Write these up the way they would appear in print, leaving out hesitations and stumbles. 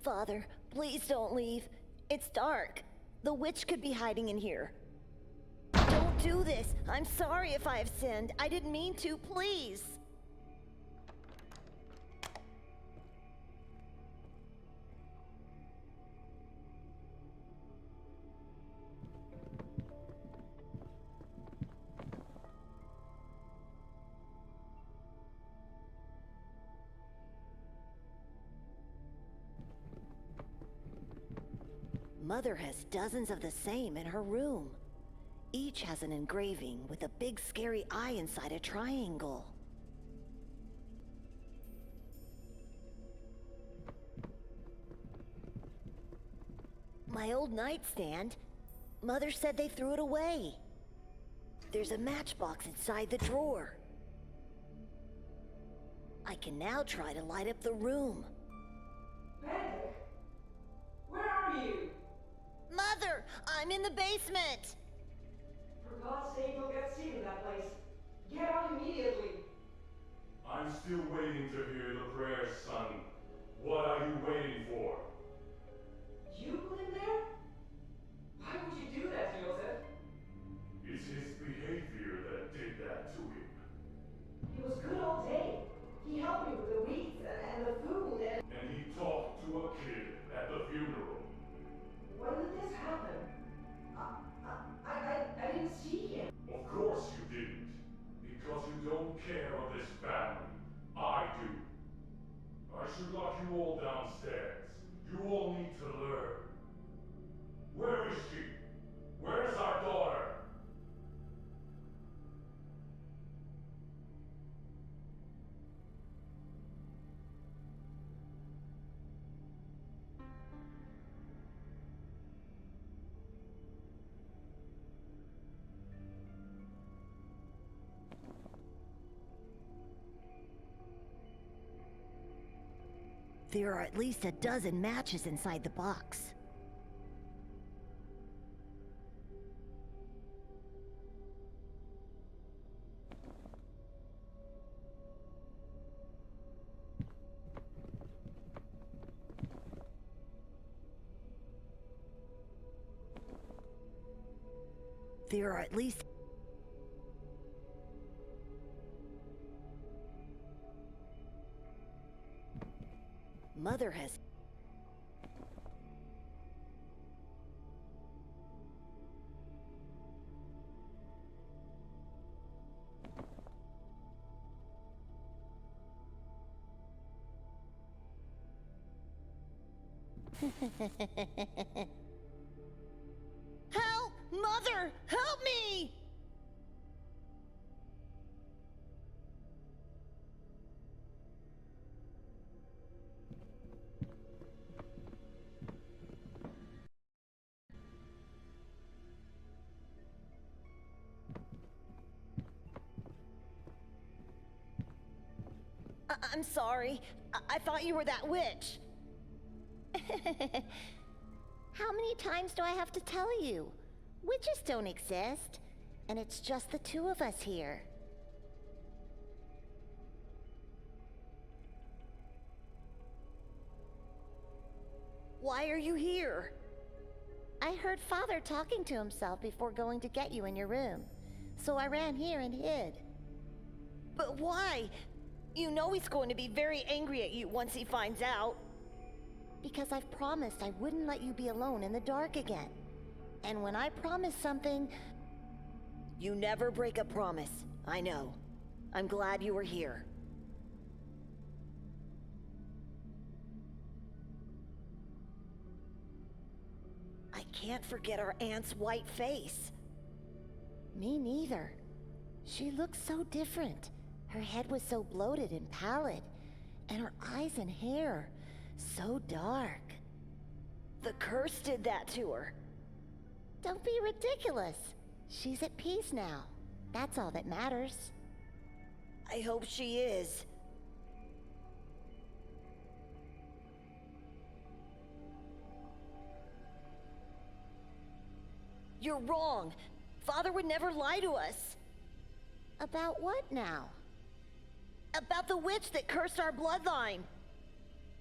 Father, please don't leave. It's dark. The witch could be hiding in here. Don't do this. I'm sorry if I have sinned. I didn't mean to, please. Mother has dozens of the same in her room. Each has an engraving with a big scary eye inside a triangle. My old nightstand. Mother said they threw it away. There's a matchbox inside the drawer. I can now try to light up the room. Benedict? Where are you? Mother, I'm in the basement. For God's sake, you'll get sick in that place. Get out immediately. I'm still waiting to hear the prayers, son. What are you waiting for? You put him there? Why would you do that, Joseph? It's his behavior that did that to him. He was good all day. He helped me with the weeds and the food and... And he talked to a kid at the funeral. When did this happen? I didn't see him. Of course you didn't. Because you don't care of this family. I do. I should lock you all downstairs. You all need to learn. Where is she? Where's our daughter? There are at least a dozen matches inside the box. There are at least... Mother has... Help! Mother! Help me! I'm sorry. I thought you were that witch. How many times do I have to tell you? Witches don't exist, and it's just the two of us here. Why are you here? I heard Father talking to himself before going to get you in your room, so I ran here and hid. But why? You know he's going to be very angry at you once he finds out. Because I've promised I wouldn't let you be alone in the dark again. And when I promise something... You never break a promise, I know. I'm glad you were here. I can't forget our aunt's white face. Me neither. She looked so different. Her head was so bloated and pallid, and her eyes and hair so dark. The curse did that to her. Don't be ridiculous. She's at peace now. That's all that matters. I hope she is. You're wrong. Father would never lie to us. About what now? About the witch that cursed our bloodline.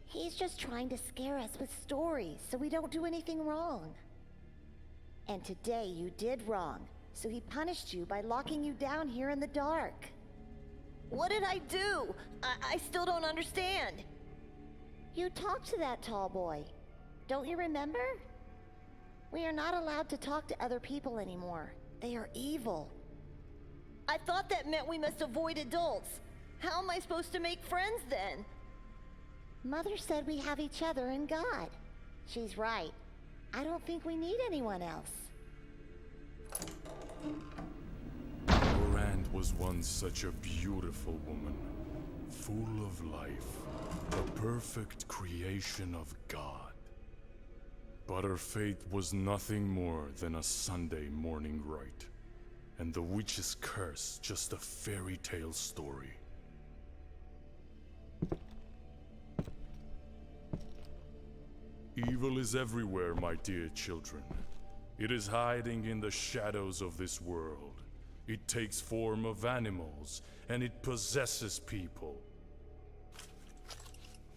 He's just trying to scare us with stories so we don't do anything wrong. And today you did wrong, so he punished you by locking you down here in the dark. What did I do? I still don't understand. You talked to that tall boy. Don't you remember? We are not allowed to talk to other people anymore. They are evil. I thought that meant we must avoid adults. How am I supposed to make friends then? Mother said we have each other and God. She's right. I don't think we need anyone else. Your aunt was once such a beautiful woman, full of life, the perfect creation of God. But her fate was nothing more than a Sunday morning rite, and the witch's curse just a fairy tale story. Evil is everywhere, my dear children. It is hiding in the shadows of this world. It takes form of animals, and it possesses people.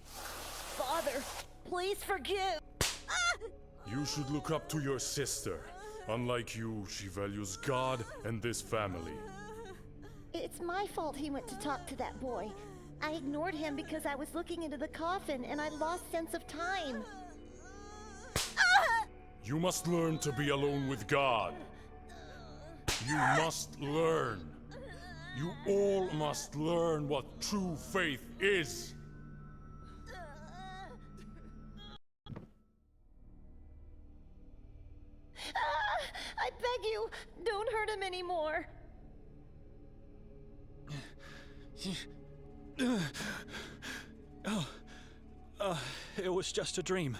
Father, please forgive. You should look up to your sister. Unlike you, she values God and this family. It's my fault he went to talk to that boy. I ignored him because I was looking into the coffin and I lost sense of time. You must learn to be alone with God. You must learn. You all must learn what true faith is. I beg you, don't hurt him anymore. It was just a dream.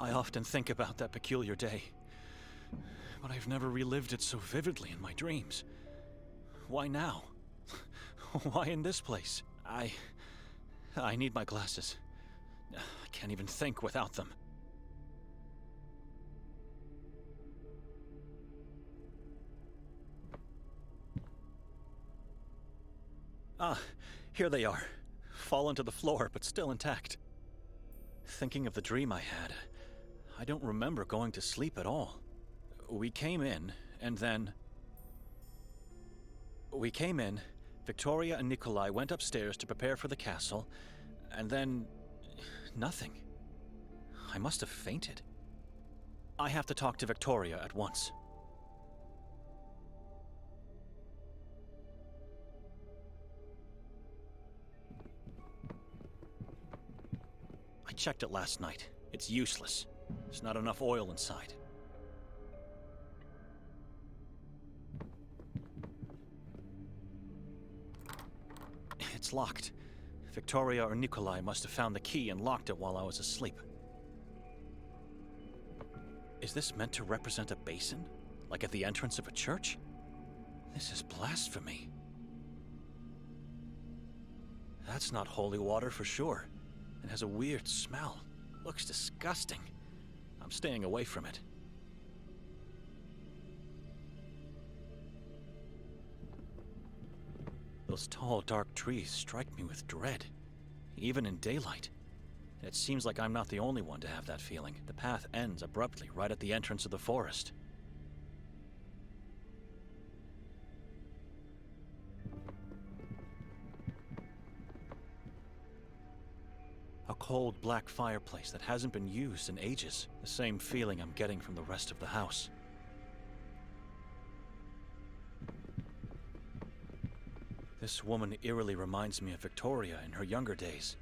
I often think about that peculiar day, but I've never relived it so vividly in my dreams. Why now? Why in this place? I need my glasses. I can't even think without them. Ah, here they are. Fallen to the floor, but still intact. Thinking of the dream I had, I don't remember going to sleep at all. We came in, Victoria and Nikolai went upstairs to prepare for the castle, and then nothing. I must have fainted. I have to talk to Victoria at once. I checked it last night. It's useless. There's not enough oil inside. It's locked. Victoria or Nikolai must have found the key and locked it while I was asleep. Is this meant to represent a basin? Like at the entrance of a church? This is blasphemy. That's not holy water for sure. It has a weird smell. Looks disgusting. I'm staying away from it. Those tall, dark trees strike me with dread, even in daylight. And it seems like I'm not the only one to have that feeling. The path ends abruptly right at the entrance of the forest. A cold, black fireplace that hasn't been used in ages. The same feeling I'm getting from the rest of the house. This woman eerily reminds me of Victoria in her younger days.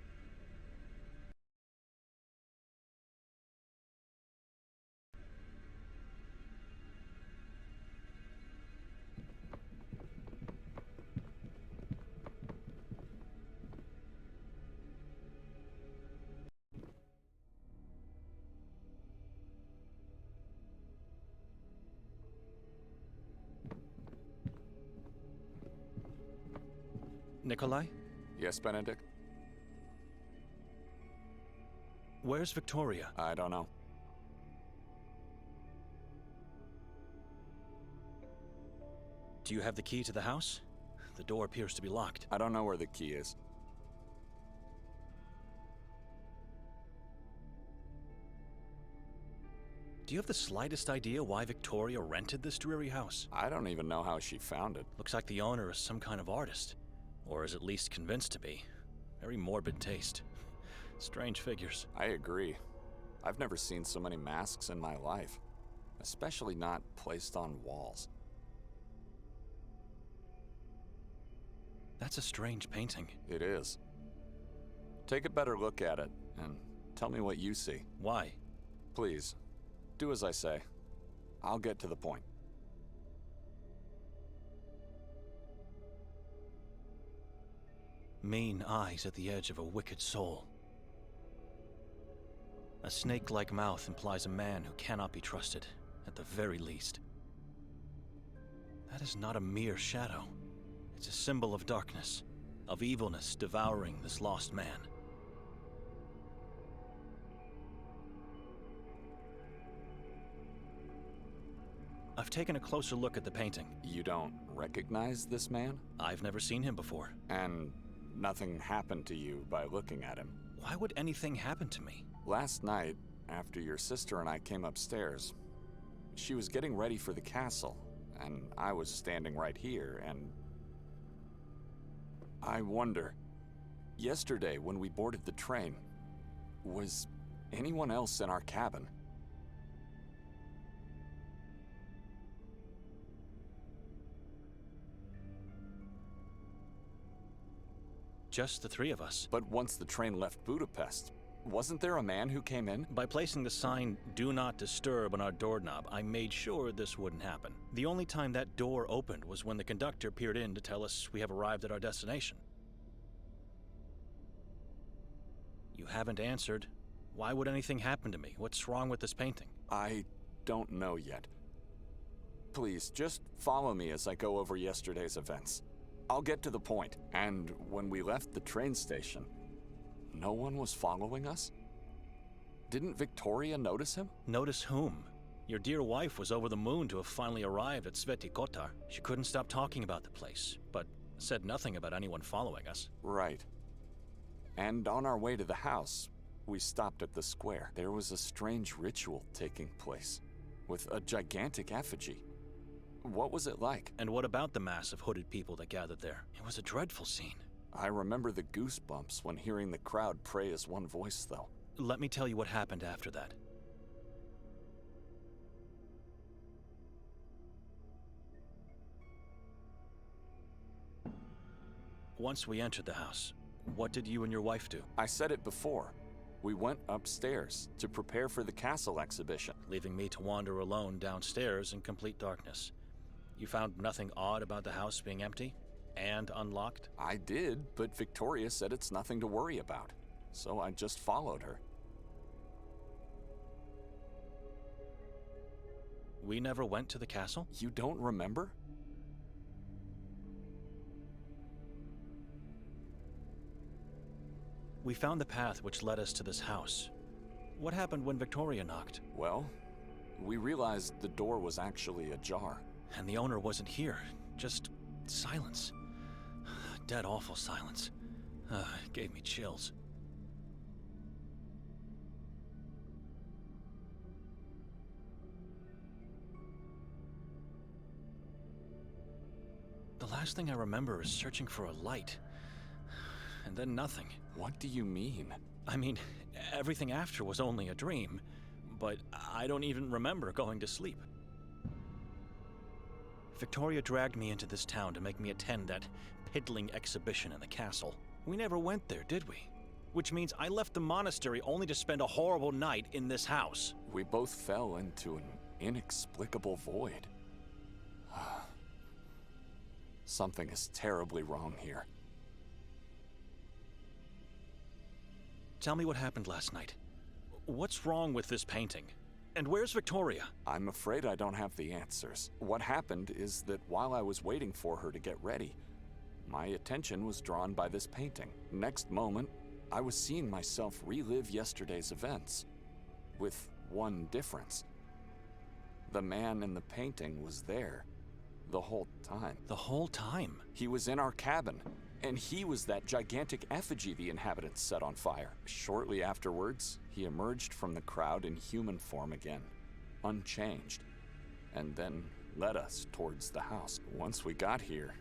Nikolai? Yes, Benedict? Where's Victoria? I don't know. Do you have the key to the house? The door appears to be locked. I don't know where the key is. Do you have the slightest idea why Victoria rented this dreary house? I don't even know how she found it. Looks like the owner is some kind of artist. Or is at least convinced to be. Very morbid taste. Strange figures. I agree. I've never seen so many masks in my life. Especially not placed on walls. That's a strange painting. It is. Take a better look at it, and tell me what you see. Why? Please, do as I say. I'll get to the point. Mean eyes at the edge of a wicked soul. A snake-like mouth implies a man who cannot be trusted, at the very least. That is not a mere shadow. It's a symbol of darkness, of evilness devouring this lost man. I've taken a closer look at the painting. You don't recognize this man? I've never seen him before. And nothing happened to you by looking at him? Why would anything happen to me? Last night, after your sister and I came upstairs, she was getting ready for the castle, and I was standing right here, and I wonder, yesterday when we boarded the train, was anyone else in our cabin? Just the three of us. But once the train left Budapest, wasn't there a man who came in? By placing the sign, "Do Not Disturb" on our doorknob, I made sure this wouldn't happen. The only time that door opened was when the conductor peered in to tell us we have arrived at our destination. You haven't answered. Why would anything happen to me? What's wrong with this painting? I don't know yet. Please, just follow me as I go over yesterday's events. I'll get to the point. And when we left the train station, no one was following us? Didn't Victoria notice him? Notice whom? Your dear wife was over the moon to have finally arrived at Sveti Kotar. She couldn't stop talking about the place, but said nothing about anyone following us. Right. And on our way to the house, we stopped at the square. There was a strange ritual taking place, with a gigantic effigy. What was it like? And what about the mass of hooded people that gathered there? It was a dreadful scene. I remember the goosebumps when hearing the crowd pray as one voice, though. Let me tell you what happened after that. Once we entered the house, what did you and your wife do? I said it before. We went upstairs to prepare for the castle exhibition. Leaving me to wander alone downstairs in complete darkness. You found nothing odd about the house being empty and unlocked? I did, but Victoria said it's nothing to worry about. So I just followed her. We never went to the castle? You don't remember? We found the path which led us to this house. What happened when Victoria knocked? Well, we realized the door was actually ajar. And the owner wasn't here. Just silence. Dead awful silence. It gave me chills. The last thing I remember is searching for a light. And then nothing. What do you mean? I mean, everything after was only a dream, but I don't even remember going to sleep. Victoria dragged me into this town to make me attend that piddling exhibition in the castle. We never went there, did we? Which means I left the monastery only to spend a horrible night in this house. We both fell into an inexplicable void. Something is terribly wrong here. Tell me what happened last night. What's wrong with this painting? And where's Victoria? I'm afraid I don't have the answers. What happened is that while I was waiting for her to get ready, my attention was drawn by this painting. Next moment, I was seeing myself relive yesterday's events, with one difference. The man in the painting was there the whole time. The whole time? He was in our cabin, and he was that gigantic effigy the inhabitants set on fire. Shortly afterwards, he emerged from the crowd in human form again, unchanged, and then led us towards the house. Once we got here,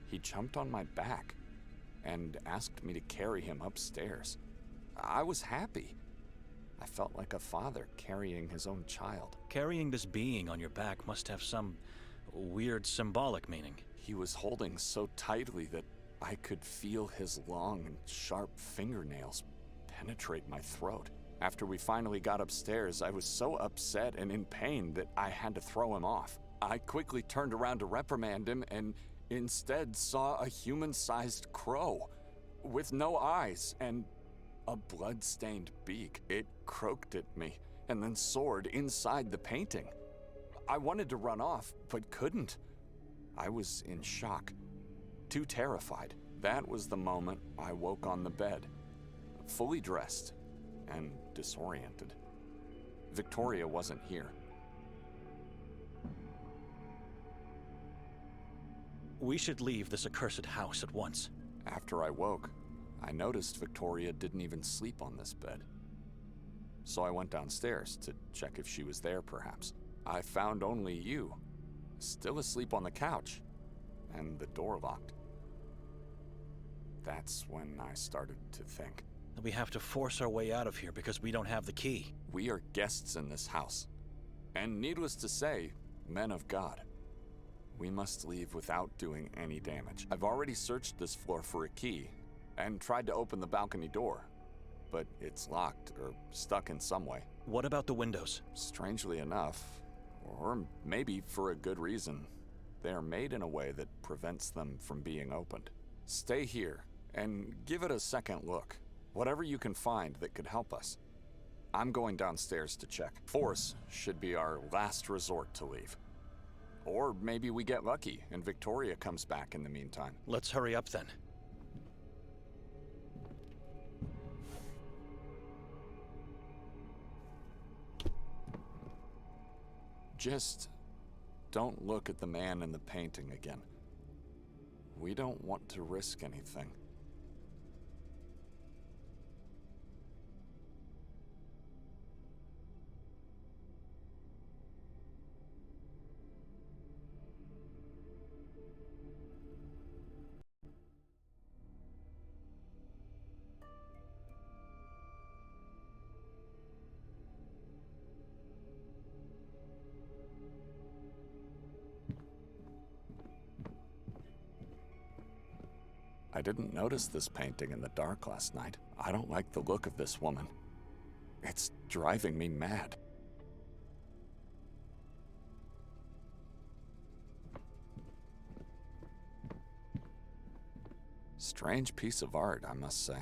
he jumped on my back and asked me to carry him upstairs. I was happy. I felt like a father carrying his own child. Carrying this being on your back must have some weird symbolic meaning. He was holding so tightly that I could feel his long and sharp fingernails penetrate my throat. After we finally got upstairs, I was so upset and in pain that I had to throw him off. I quickly turned around to reprimand him and instead saw a human-sized crow with no eyes and a blood-stained beak. It croaked at me and then soared inside the painting. I wanted to run off, but couldn't. I was in shock, too terrified. That was the moment I woke on the bed, fully dressed and disoriented. Victoria wasn't here. We should leave this accursed house at once. After I woke, I noticed Victoria didn't even sleep on this bed. So I went downstairs to check if she was there, perhaps. I found only you, still asleep on the couch, and the door locked. That's when I started to think. We have to force our way out of here because we don't have the key. We are guests in this house, and needless to say, men of God. We must leave without doing any damage. I've already searched this floor for a key, and tried to open the balcony door, but it's locked or stuck in some way. What about the windows? Strangely enough, or maybe for a good reason, they are made in a way that prevents them from being opened. Stay here and give it a second look. Whatever you can find that could help us. I'm going downstairs to check. Force should be our last resort to leave. Or maybe we get lucky and Victoria comes back in the meantime. Let's hurry up then. Just don't look at the man in the painting again. We don't want to risk anything. I didn't notice this painting in the dark last night. I don't like the look of this woman. It's driving me mad. Strange piece of art, I must say.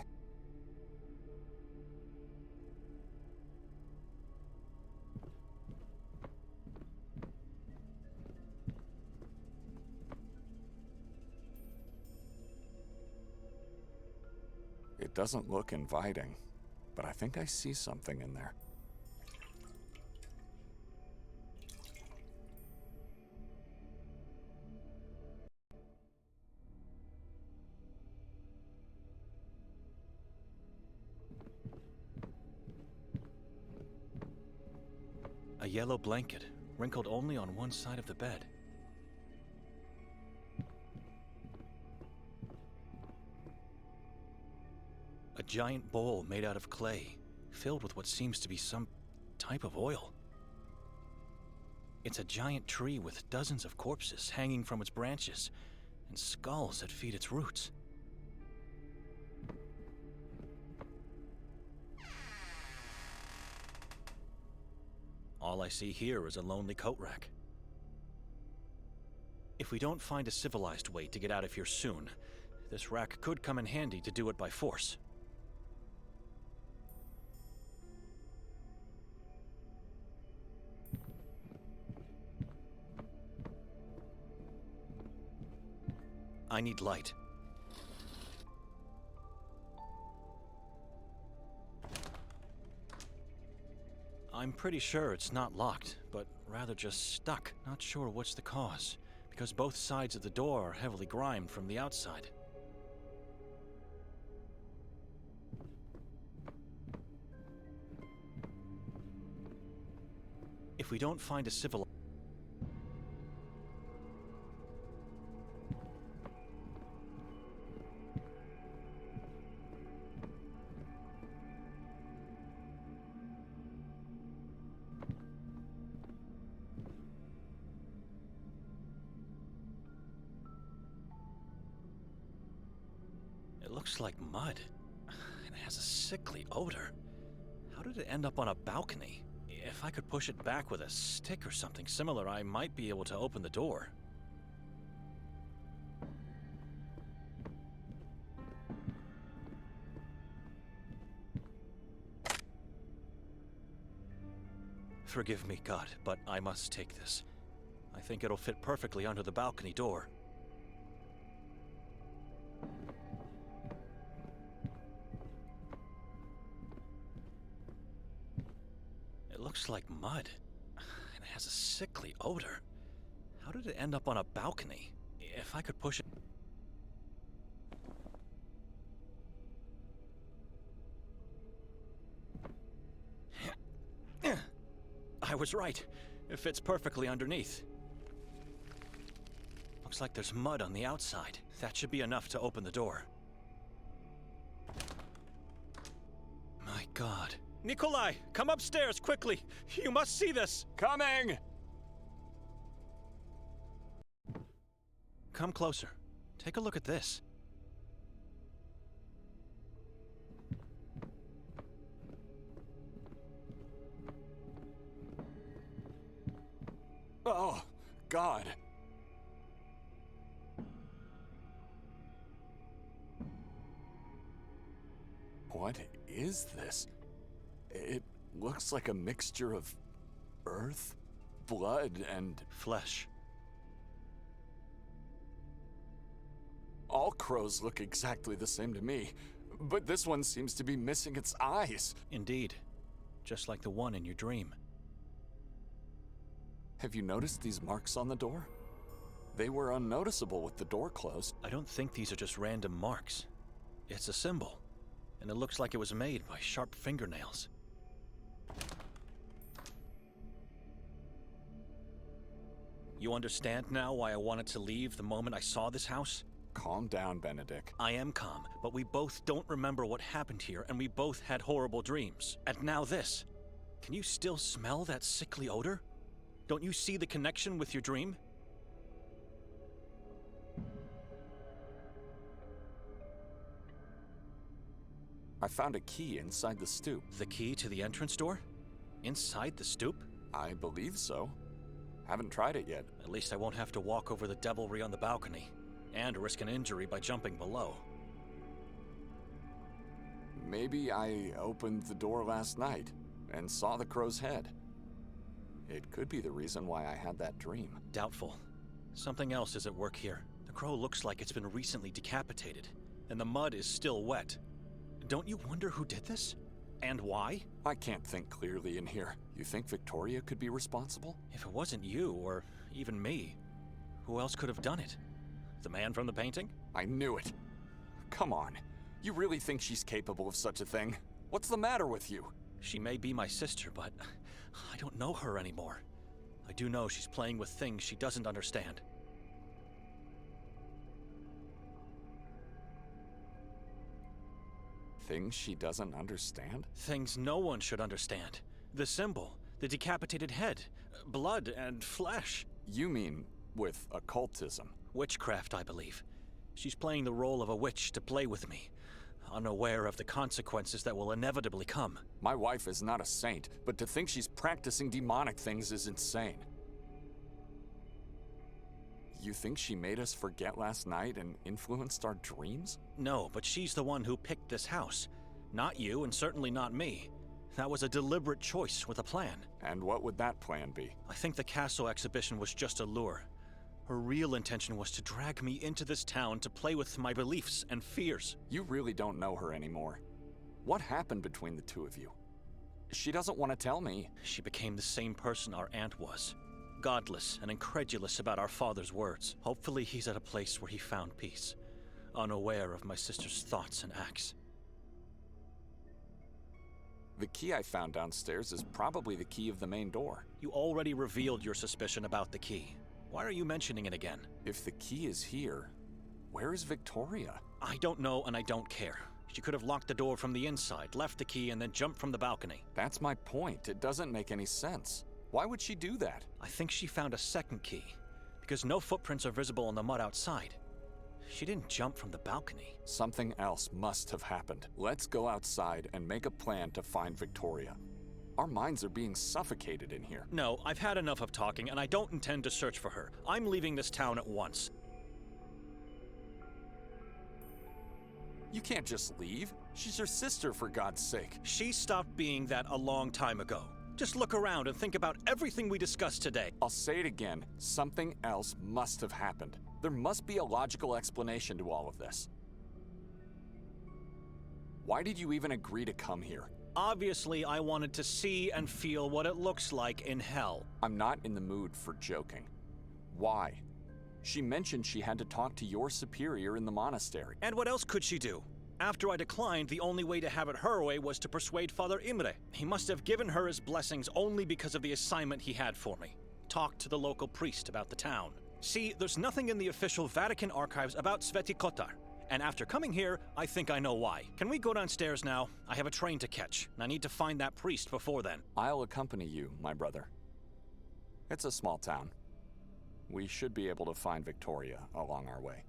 It doesn't look inviting, but I think I see something in there. A yellow blanket, wrinkled only on one side of the bed. A giant bowl made out of clay, filled with what seems to be some type of oil. It's a giant tree with dozens of corpses hanging from its branches, and skulls that feed its roots. All I see here is a lonely coat rack. If we don't find a civilized way to get out of here soon, this rack could come in handy to do it by force. I need light. I'm pretty sure it's not locked, but rather just stuck. Not sure what's the cause, because both sides of the door are heavily grimed from the outside. If we don't find a civil... It looks like mud. It has a sickly odor. How did it end up on a balcony? If I could push it back with a stick or something similar, I might be able to open the door. Forgive me, God, but I must take this. I think it'll fit perfectly under the balcony door. It looks like mud. It has a sickly odor. How did it end up on a balcony? If I could push it... I was right. It fits perfectly underneath. Looks like there's mud on the outside. That should be enough to open the door. My God. Nikolai, come upstairs, quickly! You must see this! Coming! Come closer. Take a look at this. Oh, God. What is this? It looks like a mixture of earth, blood, and Flesh. all crows look exactly the same to me, but this one seems to be missing its eyes. Indeed. Just like the one in your dream. Have you noticed these marks on the door? They were unnoticeable with the door closed. I don't think these are just random marks. It's a symbol, and it looks like it was made by sharp fingernails. You understand now why I wanted to leave the moment I saw this house? Calm down, Benedict. I am calm, but we both don't remember what happened here, and we both had horrible dreams. And now this. Can you still smell that sickly odor? Don't you see the connection with your dream? I found a key inside the stoop. The key to the entrance door? Inside the stoop? I believe so. Haven't tried it yet. At least I won't have to walk over the devilry on the balcony, and risk an injury by jumping below. Maybe I opened the door last night and saw the crow's head. It could be the reason why I had that dream. Doubtful. Something else is at work here. The crow looks like it's been recently decapitated, and the mud is still wet. Don't you wonder who did this? And why? I can't think clearly in here. You think Victoria could be responsible? If it wasn't you, or even me, who else could have done it? The man from the painting? I knew it. Come on. You really think she's capable of such a thing? What's the matter with you? She may be my sister, but I don't know her anymore. I do know she's playing with things she doesn't understand. Things she doesn't understand? Things no one should understand. The symbol, the decapitated head, blood and flesh. You mean with occultism? Witchcraft, I believe. She's playing the role of a witch to play with me, unaware of the consequences that will inevitably come. My wife is not a saint, but to think she's practicing demonic things is insane. You think she made us forget last night and influenced our dreams? No, but she's the one who picked this house. Not you, and certainly not me. That was a deliberate choice with a plan. And what would that plan be? I think the castle exhibition was just a lure. Her real intention was to drag me into this town to play with my beliefs and fears. You really don't know her anymore. What happened between the two of you? She doesn't want to tell me. She became the same person our aunt was. Godless and incredulous about our father's words. Hopefully he's at a place where he found peace, unaware of my sister's thoughts and acts. The key I found downstairs is probably the key of the main door. You already revealed your suspicion about the key. Why are you mentioning it again? If the key is here, where is Victoria? I don't know and I don't care. She could have locked the door from the inside, left the key, and then jumped from the balcony. That's my point. It doesn't make any sense. Why would she do that? I think she found a second key, because no footprints are visible on the mud outside. She didn't jump from the balcony. Something else must have happened. Let's go outside and make a plan to find Victoria. Our minds are being suffocated in here. No, I've had enough of talking, and I don't intend to search for her. I'm leaving this town at once. You can't just leave. She's your sister, for God's sake. She stopped being that a long time ago. Just look around and think about everything we discussed today. I'll say it again. Something else must have happened. There must be a logical explanation to all of this. Why did you even agree to come here? Obviously, I wanted to see and feel what it looks like in hell. I'm not in the mood for joking. Why? She mentioned she had to talk to your superior in the monastery. And what else could she do? After I declined, the only way to have it her way was to persuade Father Imre. He must have given her his blessings only because of the assignment he had for me. Talk to the local priest about the town. See, there's nothing in the official Vatican archives about Sveti Kotar. And after coming here, I think I know why. Can we go downstairs now? I have a train to catch, and I need to find that priest before then. I'll accompany you, my brother. It's a small town. We should be able to find Victoria along our way.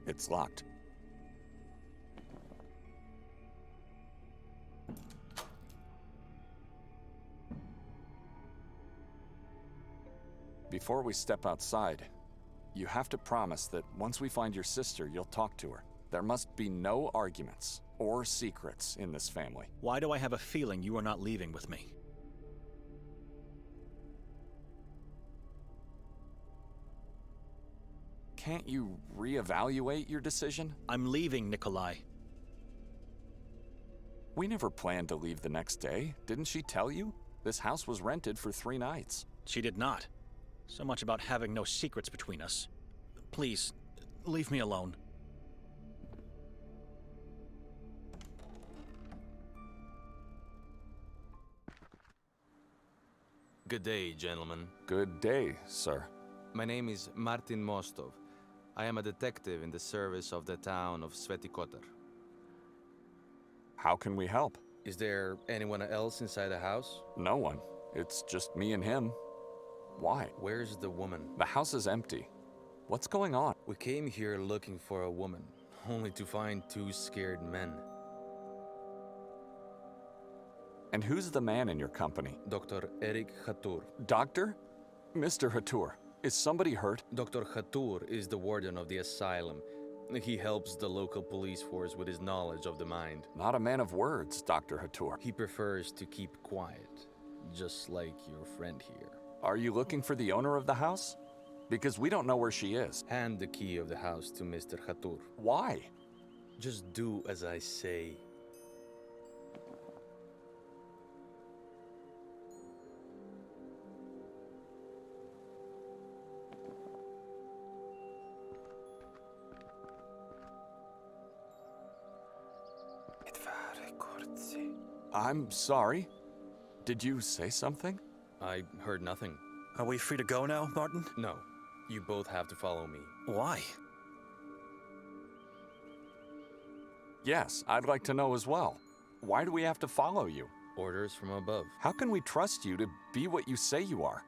It's locked. Before we step outside, you have to promise that once we find your sister, you'll talk to her. There must be no arguments or secrets in this family. Why do I have a feeling you are not leaving with me? Can't you reevaluate your decision? I'm leaving, Nikolai. We never planned to leave the next day. Didn't she tell you? This house was rented for 3 nights. She did not. So much about having no secrets between us. Please, leave me alone. Good day, gentlemen. Good day, sir. My name is Martin Mostov. I am a detective in the service of the town of Svetikotar. How can we help? Is there anyone else inside the house? No one. It's just me and him. Why? Where's the woman? The house is empty. What's going on? We came here looking for a woman, only to find 2 scared men. And who's the man in your company? Dr. Erik Hatur. Doctor? Mr. Hatur, is somebody hurt? Dr. Hatur is the warden of the asylum. He helps the local police force with his knowledge of the mind. Not a man of words, Dr. Hatur. He prefers to keep quiet, just like your friend here. Are you looking for the owner of the house? Because we don't know where she is. Hand the key of the house to Mr. Hatur. Why? Just do as I say. I'm sorry. Did you say something? I heard nothing. Are we free to go now, Martin? No, you both have to follow me. Why? Yes, I'd like to know as well. Why do we have to follow you? Orders from above. How can we trust you to be what you say you are?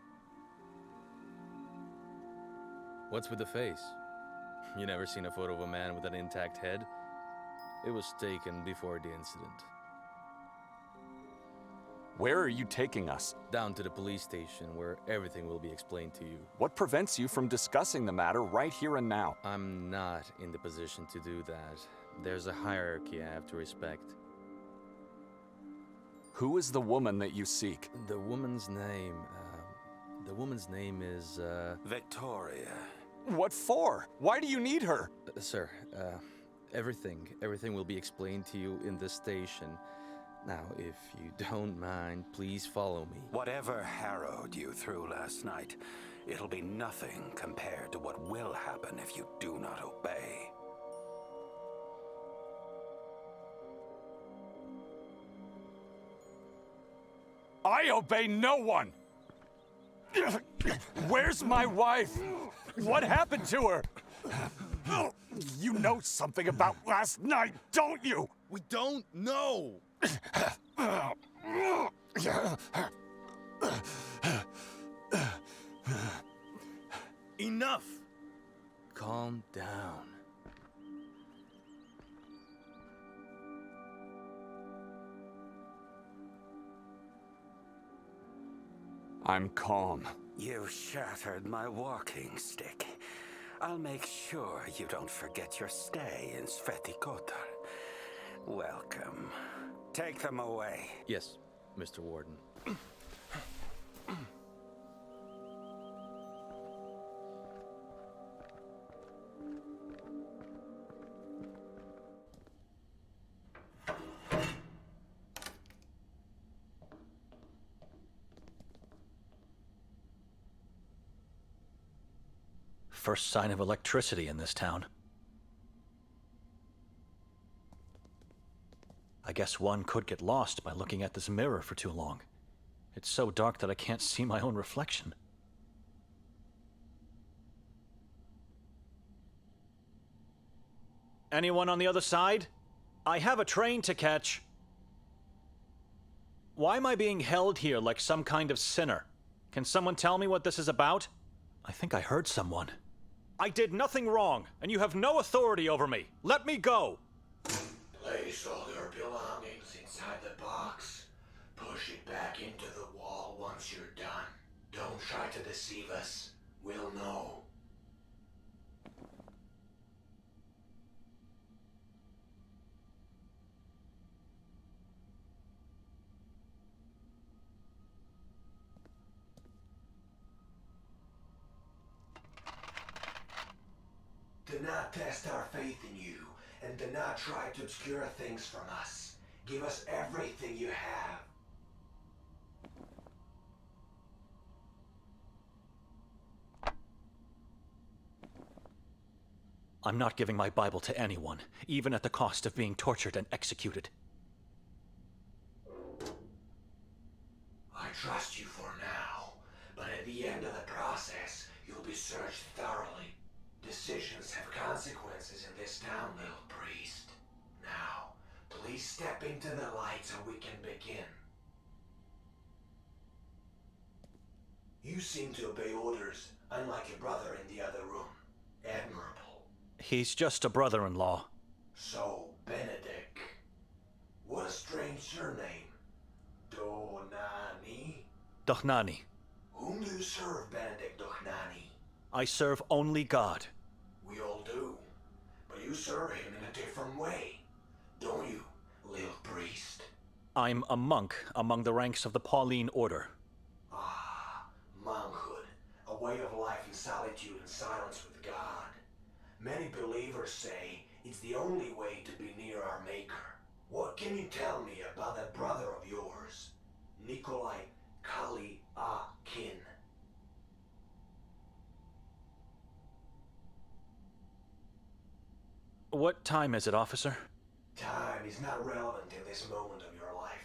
What's with the face? You never seen a photo of a man with an intact head? It was taken before the incident. Where are you taking us? Down to the police station where everything will be explained to you. What prevents you from discussing the matter right here and now? I'm not in the position to do that. There's a hierarchy I have to respect. Who is the woman that you seek? The woman's name is, Victoria. What for? Why do you need her? Sir, everything will be explained to you in the station. Now, if you don't mind, please follow me. Whatever harrowed you through last night, it'll be nothing compared to what will happen if you do not obey. I obey no one! Where's my wife? What happened to her? You know something about last night, don't you? We don't know! Enough! Calm down. I'm calm. You shattered my walking stick. I'll make sure you don't forget your stay in Sveti Kotar. Welcome. Take them away. Yes, Mr. Warden. First sign of electricity in this town. I guess one could get lost by looking at this mirror for too long. It's so dark that I can't see my own reflection. Anyone on the other side? I have a train to catch. Why am I being held here like some kind of sinner? Can someone tell me what this is about? I think I heard someone. I did nothing wrong, and you have no authority over me. Let me go! Place all your belongings inside the box. Push it back into the wall once you're done. Don't try to deceive us. We'll know. Do not test our faith in you, and do not try to obscure things from us. Give us everything you have. I'm not giving my Bible to anyone, even at the cost of being tortured and executed. I trust you for now, but at the end of the process, you'll be searched thoroughly. Decisions have consequences in this town, little priest. Now, please step into the light so we can begin. You seem to obey orders, unlike your brother in the other room. Admirable. He's just a brother-in-law. So, Benedict. What a strange surname. Donani? Dochnani. Whom do you serve, Benedict Dochnani? I serve only God. We all do. But you serve him in a different way, don't you, little priest? I'm a monk among the ranks of the Pauline Order. Ah, monkhood. A way of life in solitude and silence with God. Many believers say it's the only way to be near our Maker. What can you tell me about that brother of yours, Nikolai Kali-a-Kin? What time is it, officer? Time is not relevant in this moment of your life.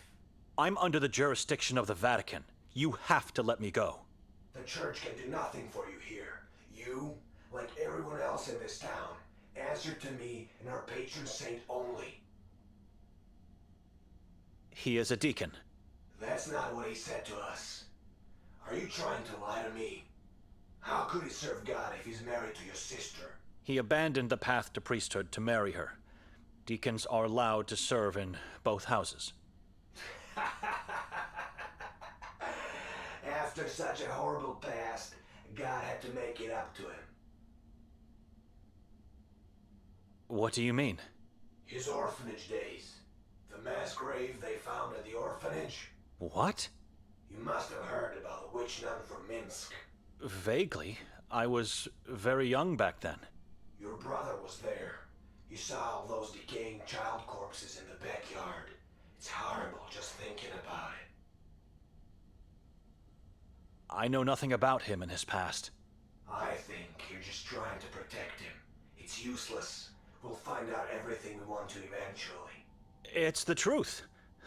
I'm under the jurisdiction of the Vatican. You have to let me go. The church can do nothing for you here. You, like everyone else in this town, answer to me and our patron saint only. He is a deacon. That's not what he said to us. Are you trying to lie to me? How could he serve God if he's married to your sister? He abandoned the path to priesthood to marry her. Deacons are allowed to serve in both houses. After such a horrible past, God had to make it up to him. What do you mean? His orphanage days. The mass grave they found at the orphanage. What? You must have heard about the witch nun from Minsk. Vaguely. I was very young back then. Your brother was there. He saw all those decaying child corpses in the backyard. It's horrible just thinking about it. I know nothing about him and his past. I think you're just trying to protect him. It's useless. We'll find out everything we want to eventually. It's the truth.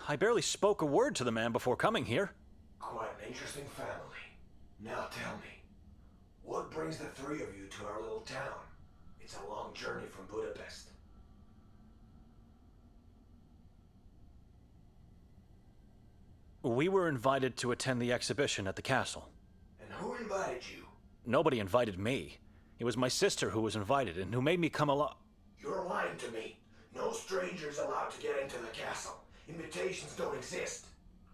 I barely spoke a word to the man before coming here. Quite an interesting family. Now tell me, what brings the three of you to our little town? It's a long journey from Budapest. We were invited to attend the exhibition at the castle. And who invited you? Nobody invited me. It was my sister who was invited and who made me come along. You're lying to me. No strangers allowed to get into the castle. Invitations don't exist.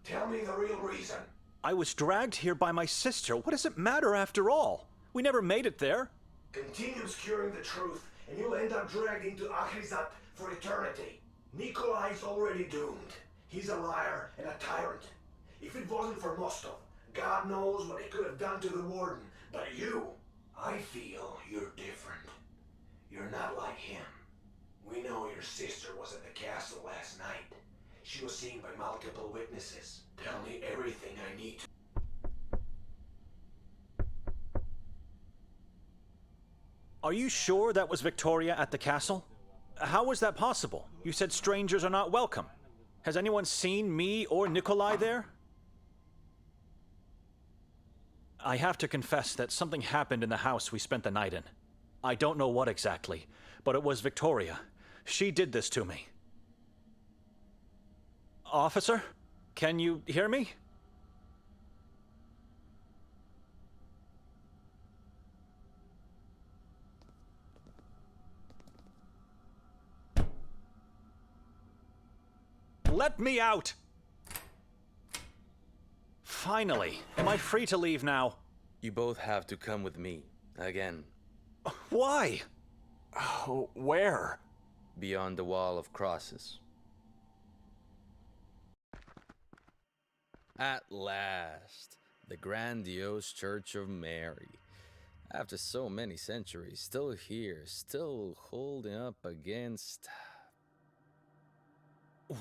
Tell me the real reason. I was dragged here by my sister. What does it matter after all? We never made it there. Continue obscuring the truth, and you'll end up dragged into Achrizat for eternity. Nikolai's already doomed. He's a liar and a tyrant. If it wasn't for Mostov, God knows what he could have done to the warden. But you, I feel you're different. You're not like him. We know your sister was at the castle last night. She was seen by multiple witnesses. Tell me everything I need to. Are you sure that was Victoria at the castle? How was that possible? You said strangers are not welcome. Has anyone seen me or Nikolai there? I have to confess that something happened in the house we spent the night in. I don't know what exactly, but it was Victoria. She did this to me. Officer, can you hear me? Let me out! Finally, am I free to leave now? You both have to come with me. Again. Why? Oh, where? Beyond the wall of crosses. At last, the grandiose Church of Mary. After so many centuries, still here, still holding up against...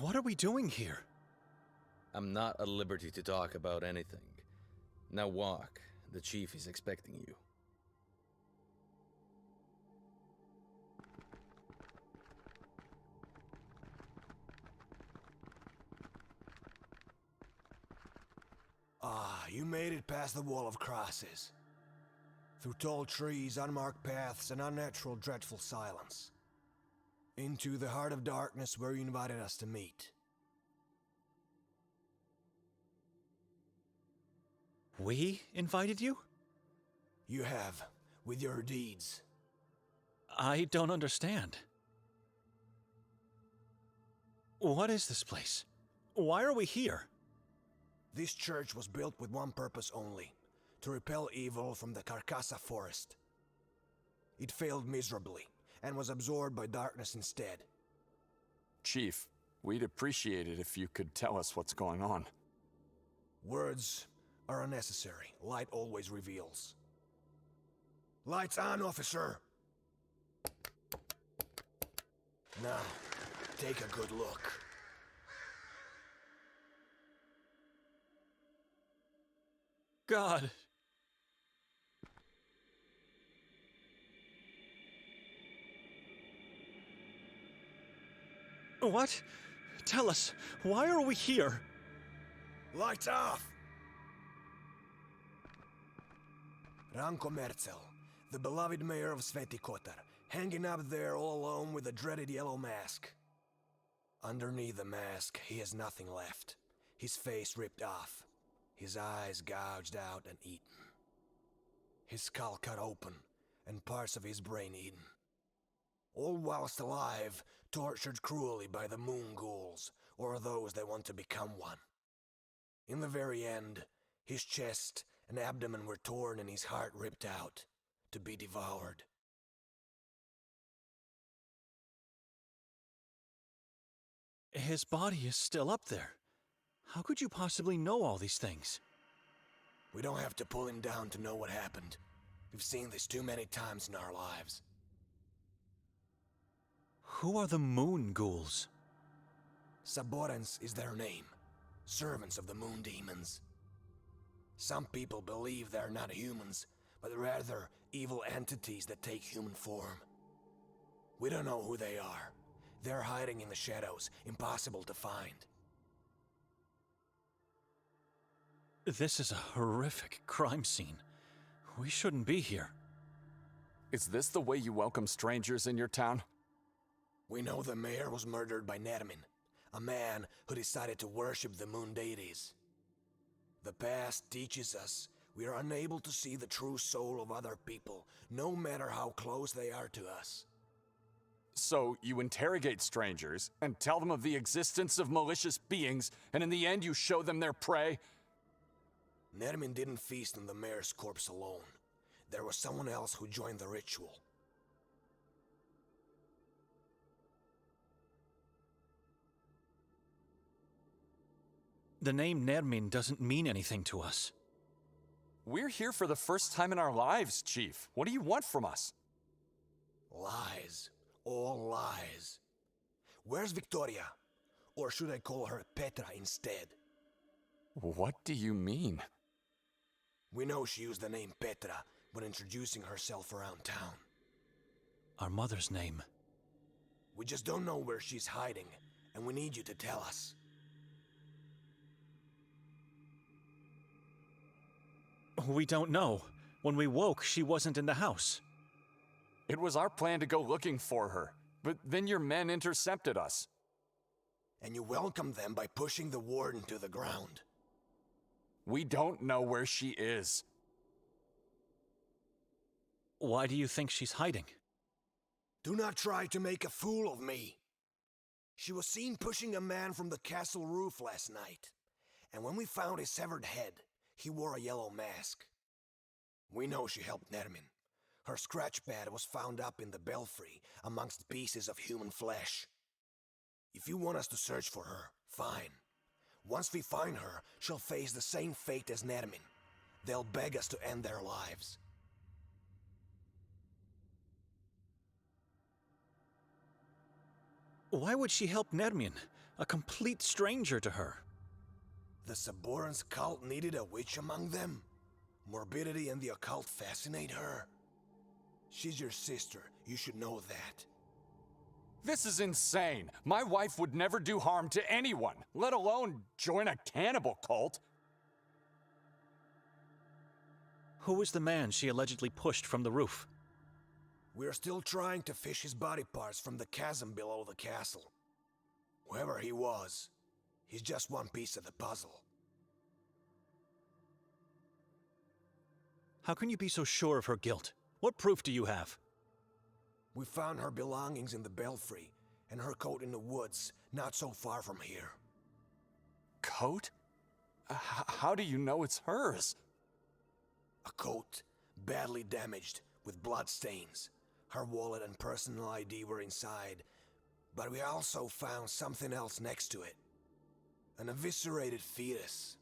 What are we doing here? I'm not at liberty to talk about anything. Now walk. The chief is expecting you. Ah, you made it past the wall of crosses. Through tall trees, unmarked paths, and unnatural, dreadful silence. Into the heart of darkness where you invited us to meet. We invited you? You have, with your deeds. I don't understand. What is this place? Why are we here? This church was built with one purpose only, to repel evil from the Carcassa forest. It failed miserably, and was absorbed by darkness instead. Chief, we'd appreciate it if you could tell us what's going on. Words are unnecessary. Light always reveals. Lights on, officer! Now, take a good look. God. What? Tell us, why are we here? Lights off! Ranko Merzel, the beloved mayor of Sveti Kotar, hanging up there all alone with a dreaded yellow mask. Underneath the mask, he has nothing left. His face ripped off, his eyes gouged out and eaten. His skull cut open, and parts of his brain eaten. All whilst alive, tortured cruelly by the moon ghouls, or those that want to become one. In the very end, his chest and abdomen were torn and his heart ripped out, to be devoured. His body is still up there. How could you possibly know all these things? We don't have to pull him down to know what happened. We've seen this too many times in our lives. Who are the moon ghouls? Saborans is their name. Servants of the moon demons. Some people believe they're not humans, but rather evil entities that take human form. We don't know who they are. They're hiding in the shadows, impossible to find. This is a horrific crime scene. We shouldn't be here. Is this the way you welcome strangers in your town? We know the mayor was murdered by Nermin, a man who decided to worship the moon deities. The past teaches us we are unable to see the true soul of other people, no matter how close they are to us. So you interrogate strangers and tell them of the existence of malicious beings, and in the end you show them their prey? Nermin didn't feast on the mayor's corpse alone. There was someone else who joined the ritual. The name Nermin doesn't mean anything to us. We're here for the first time in our lives, Chief. What do you want from us? Lies. All lies. Where's Victoria? Or should I call her Petra instead? What do you mean? We know she used the name Petra when introducing herself around town. Our mother's name. We just don't know where she's hiding, and we need you to tell us. We don't know. When we woke, she wasn't in the house. It was our plan to go looking for her, but then your men intercepted us. And you welcomed them by pushing the warden to the ground. We don't know where she is. Why do you think she's hiding? Do not try to make a fool of me. She was seen pushing a man from the castle roof last night, and when we found his severed head, he wore a yellow mask. We know she helped Nermin. Her scratch pad was found up in the belfry amongst pieces of human flesh. If you want us to search for her, fine. Once we find her, she'll face the same fate as Nermin. They'll beg us to end their lives. Why would she help Nermin, a complete stranger to her? The Saborans cult needed a witch among them. Morbidity and the occult fascinate her. She's your sister, you should know that. This is insane. My wife would never do harm to anyone, let alone join a cannibal cult. Who was the man she allegedly pushed from the roof? We're still trying to fish his body parts from the chasm below the castle. Whoever he was, he's just one piece of the puzzle. How can you be so sure of her guilt? What proof do you have? We found her belongings in the belfry, and her coat in the woods, not so far from here. Coat? How do you know it's hers? A coat, badly damaged, with blood stains. Her wallet and personal ID were inside, but we also found something else next to it. An eviscerated fetus.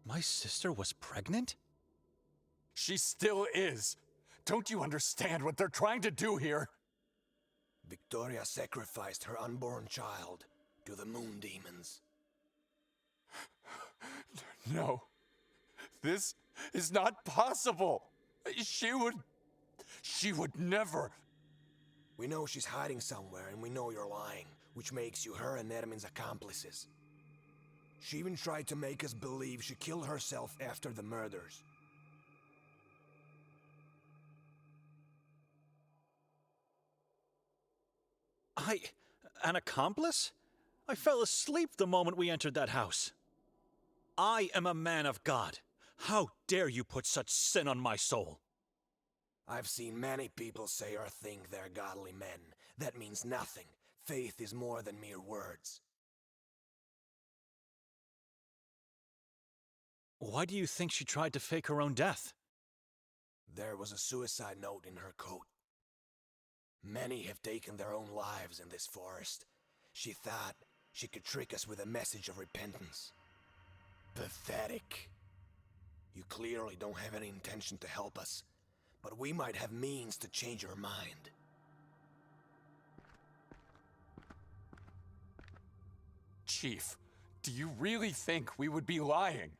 My sister was pregnant? She still is. Don't you understand what they're trying to do here? Victoria sacrificed her unborn child to the moon demons. No. This is not possible. She would never. We know she's hiding somewhere, and we know you're lying, which makes you her and Nermin's accomplices. She even tried to make us believe she killed herself after the murders. An accomplice? I fell asleep the moment we entered that house. I am a man of God. How dare you put such sin on my soul? I've seen many people say or think they're godly men. That means nothing. Faith is more than mere words. Why do you think she tried to fake her own death? There was a suicide note in her coat. Many have taken their own lives in this forest. She thought she could trick us with a message of repentance. Pathetic. You clearly don't have any intention to help us, but we might have means to change your mind. Chief, do you really think we would be lying?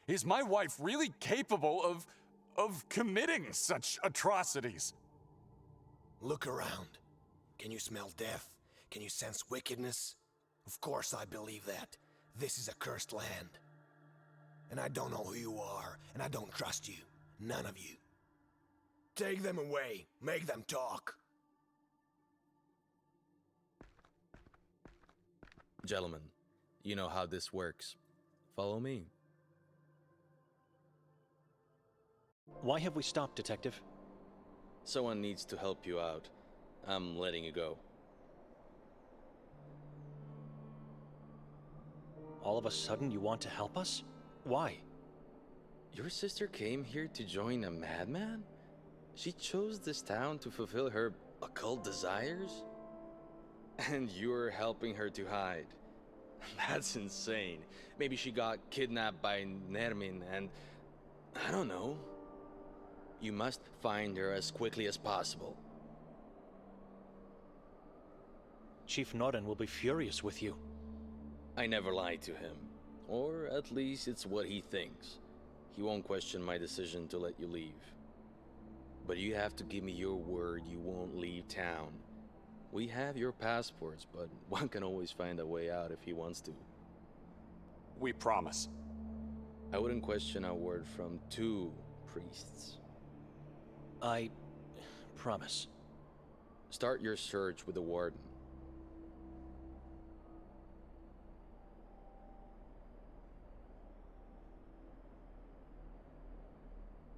Is my wife really capable of committing such atrocities? Look around. Can you smell death? Can you sense wickedness? Of course I believe that. This is a cursed land. And I don't know who you are, and I don't trust you. None of you. Take them away. Make them talk. Gentlemen, you know how this works. Follow me. Why have we stopped, Detective? Someone needs to help you out. I'm letting you go. All of a sudden, you want to help us? Why? Your sister came here to join a madman? She chose this town to fulfill her occult desires? And you're helping her to hide. That's insane. Maybe she got kidnapped by Nermin and... I don't know. You must find her as quickly as possible. Chief Norton will be furious with you. I never lied to him. Or at least it's what he thinks. He won't question my decision to let you leave. But you have to give me your word you won't leave town. We have your passports, but one can always find a way out if he wants to. We promise. I wouldn't question a word from two priests. I promise. Start your search with the warden.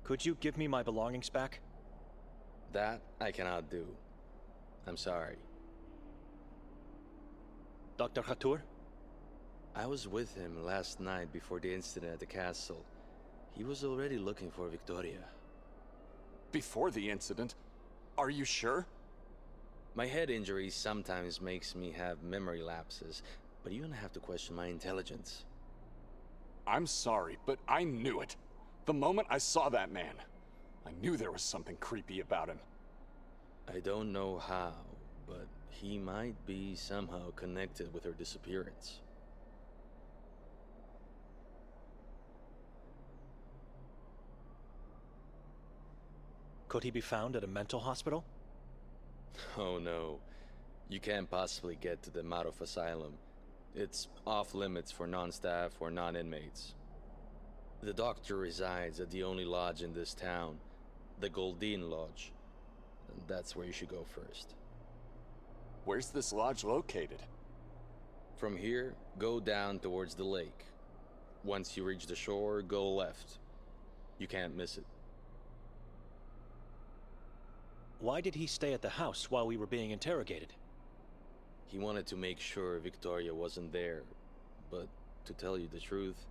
Could you give me my belongings back? That I cannot do. I'm sorry. Dr. Khatur? I was with him last night before the incident at the castle. He was already looking for Victoria. Before the incident? Are you sure? My head injury sometimes makes me have memory lapses, but you don't have to question my intelligence. I'm sorry, but I knew it. The moment I saw that man, I knew there was something creepy about him. I don't know how, but he might be somehow connected with her disappearance. Could he be found at a mental hospital? Oh no, you can't possibly get to the Marov Asylum. It's off limits for non-staff or non-inmates. The doctor resides at the only lodge in this town, the Goldine Lodge. And that's where you should go first. Where's this lodge located? From here, go down towards the lake. Once you reach the shore, go left. You can't miss it. Why did he stay at the house while we were being interrogated? He wanted to make sure Victoria wasn't there, but to tell you the truth,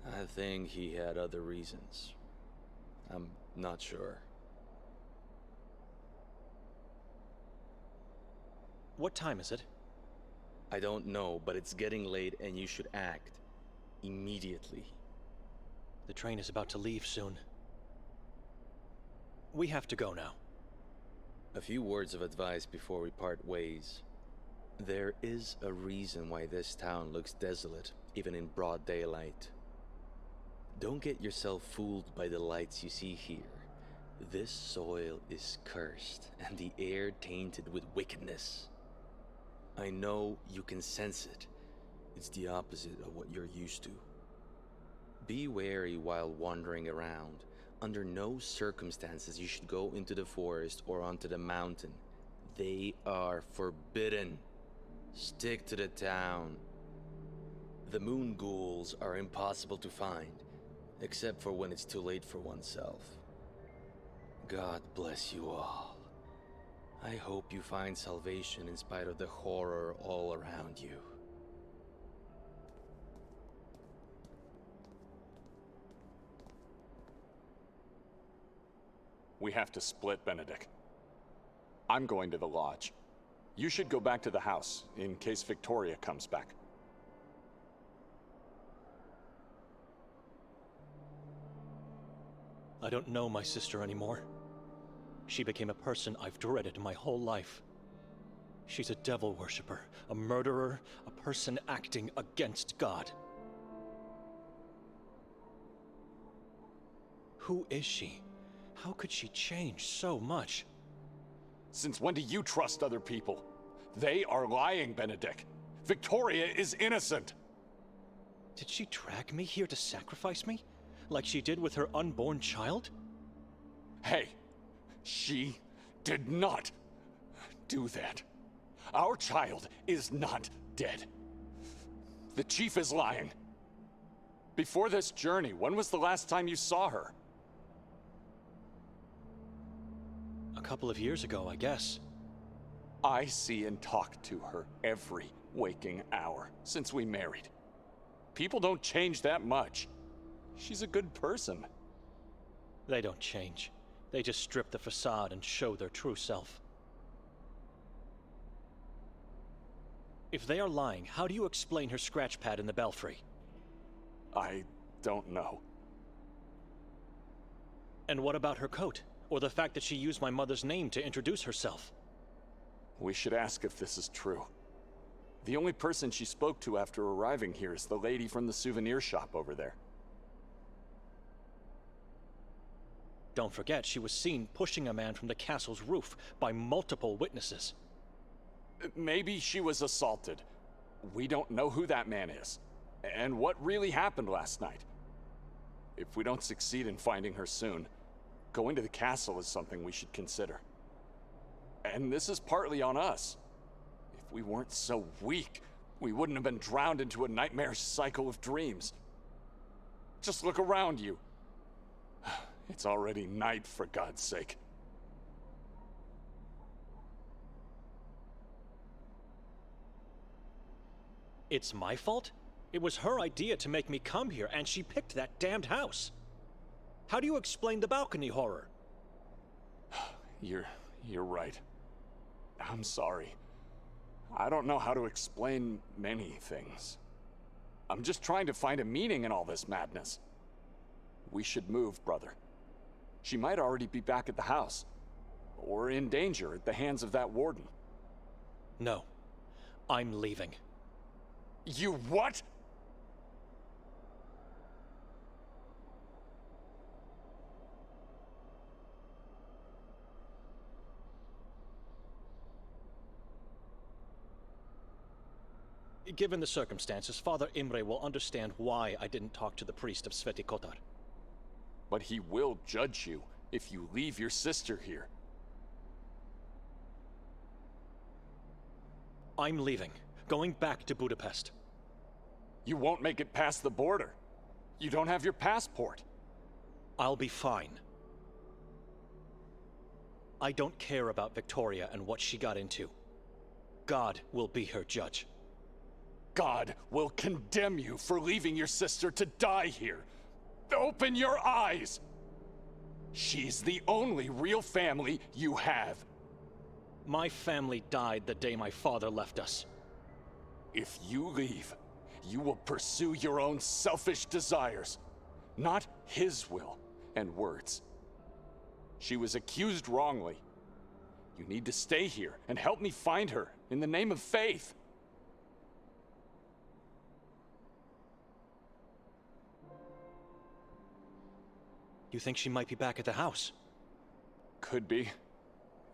I think he had other reasons. I'm not sure. What time is it? I don't know, but it's getting late and you should act. Immediately. The train is about to leave soon. We have to go now. A few words of advice before we part ways. There is a reason why this town looks desolate, even in broad daylight. Don't get yourself fooled by the lights you see here. This soil is cursed, and the air tainted with wickedness. I know you can sense it. It's the opposite of what you're used to. Be wary while wandering around. Under no circumstances you should go into the forest or onto the mountain. They are forbidden. Stick to the town. The moon ghouls are impossible to find, except for when it's too late for oneself. God bless you all. I hope you find salvation in spite of the horror all around you. We have to split, Benedict. I'm going to the lodge. You should go back to the house, in case Victoria comes back. I don't know my sister anymore. She became a person I've dreaded my whole life. She's a devil worshipper, a murderer, a person acting against God. Who is she? How could she change so much? Since when do you trust other people? They are lying, Benedict. Victoria is innocent. Did she drag me here to sacrifice me? Like she did with her unborn child? Hey, she did not do that. Our child is not dead. The chief is lying. Before this journey, when was the last time you saw her? A couple of years ago, I guess. I see and talk to her every waking hour since we married. People don't change that much. She's a good person. They don't change. They just strip the facade and show their true self. If they are lying, how do you explain her scratch pad in the belfry? I don't know. And what about her coat? Or the fact that she used my mother's name to introduce herself? We should ask if this is true. The only person she spoke to after arriving here is the lady from the souvenir shop over there. Don't forget, she was seen pushing a man from the castle's roof by multiple witnesses. Maybe she was assaulted. We don't know who that man is, and what really happened last night. If we don't succeed in finding her soon, going to the castle is something we should consider. And this is partly on us. If we weren't so weak, we wouldn't have been drowned into a nightmarish cycle of dreams. Just look around you. It's already night, for God's sake. It's my fault? It was her idea to make me come here, and she picked that damned house. How do you explain the balcony horror? You're right. I'm sorry. I don't know how to explain many things. I'm just trying to find a meaning in all this madness. We should move, brother. She might already be back at the house, or in danger at the hands of that warden. No. I'm leaving. You what? Given the circumstances, Father Imre will understand why I didn't talk to the priest of Sveti Kotar. But he will judge you if you leave your sister here. I'm leaving. Going back to Budapest. You won't make it past the border. You don't have your passport. I'll be fine. I don't care about Victoria and what she got into. God will be her judge. God will condemn you for leaving your sister to die here. Open your eyes! She's the only real family you have. My family died the day my father left us. If you leave, you will pursue your own selfish desires, not his will and words. She was accused wrongly. You need to stay here and help me find her in the name of faith. You think she might be back at the house? Could be.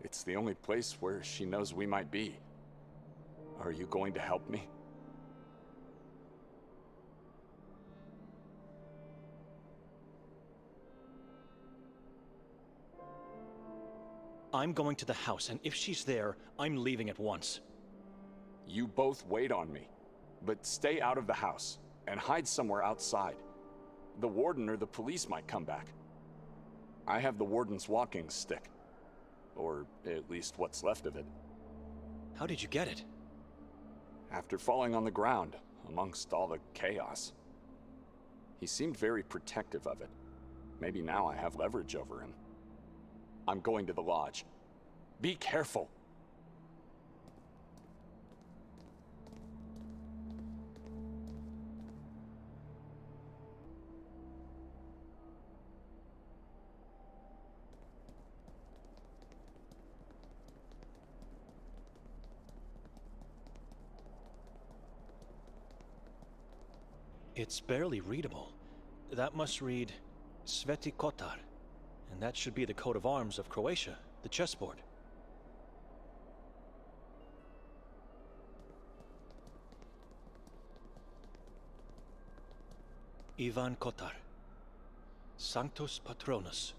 It's the only place where she knows we might be. Are you going to help me? I'm going to the house, and if she's there, I'm leaving at once. You both wait on me, but stay out of the house and hide somewhere outside. The warden or the police might come back. I have the warden's walking stick. Or at least what's left of it. How did you get it? After falling on the ground, amongst all the chaos. He seemed very protective of it. Maybe now I have leverage over him. I'm going to the lodge. Be careful! It's barely readable. That must read Sveti Kotar, and that should be the coat of arms of Croatia, the chessboard. Ivan Kotar, Sanctus Patronus.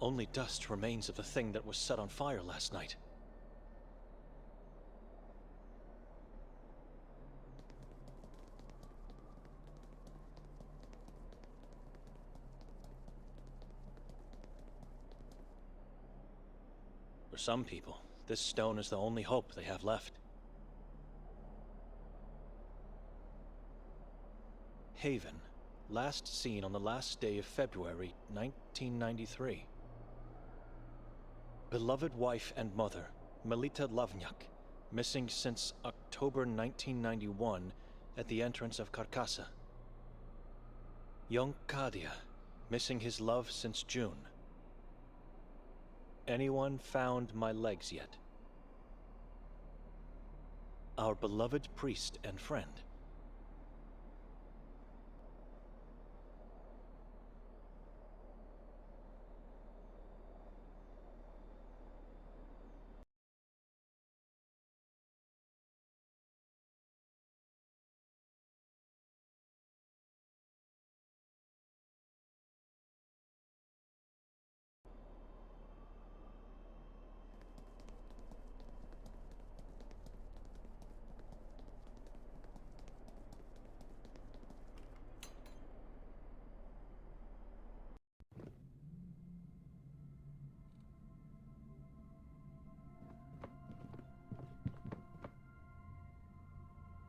Only dust remains of the thing that was set on fire last night. For some people, this stone is the only hope they have left. Haven, last seen on the last day of February 1993. Beloved wife and mother, Melita Lavnyak, missing since October 1991 at the entrance of Carcassa. Young Kadia, missing his love since June. Anyone found my legs yet? Our beloved priest and friend.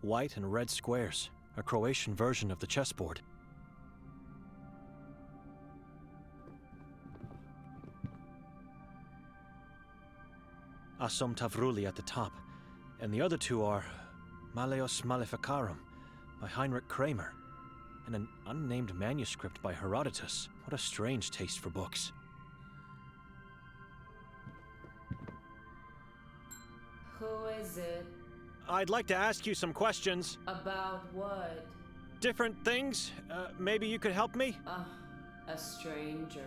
White and red squares, a Croatian version of the chessboard. Asom Tavruli at the top, and the other two are Maleos Maleficarum by Heinrich Kramer, and an unnamed manuscript by Herodotus. What a strange taste for books. Who is it? I'd like to ask you some questions. About what? Different things. Maybe you could help me? A stranger.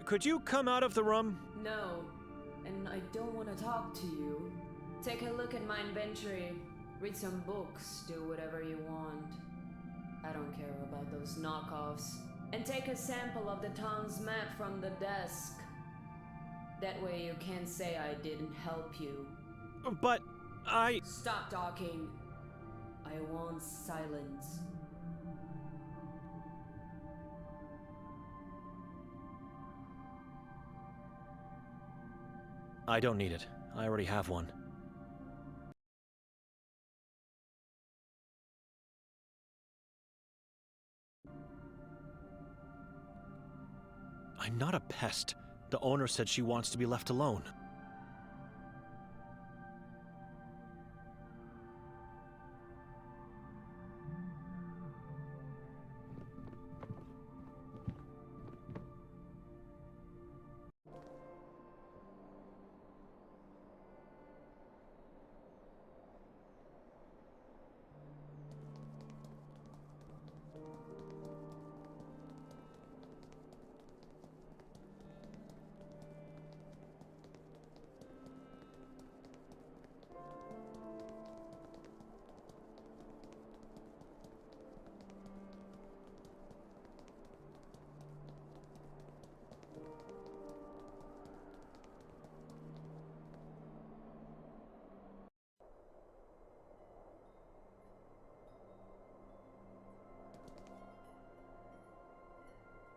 Could you come out of the room? No, and I don't want to talk to you. Take a look at my inventory. Read some books. Do whatever you want. I don't care about those knockoffs. And take a sample of the town's map from the desk. That way you can't say I didn't help you. But Stop talking. I want silence. I don't need it. I already have one. I'm not a pest. The owner said she wants to be left alone.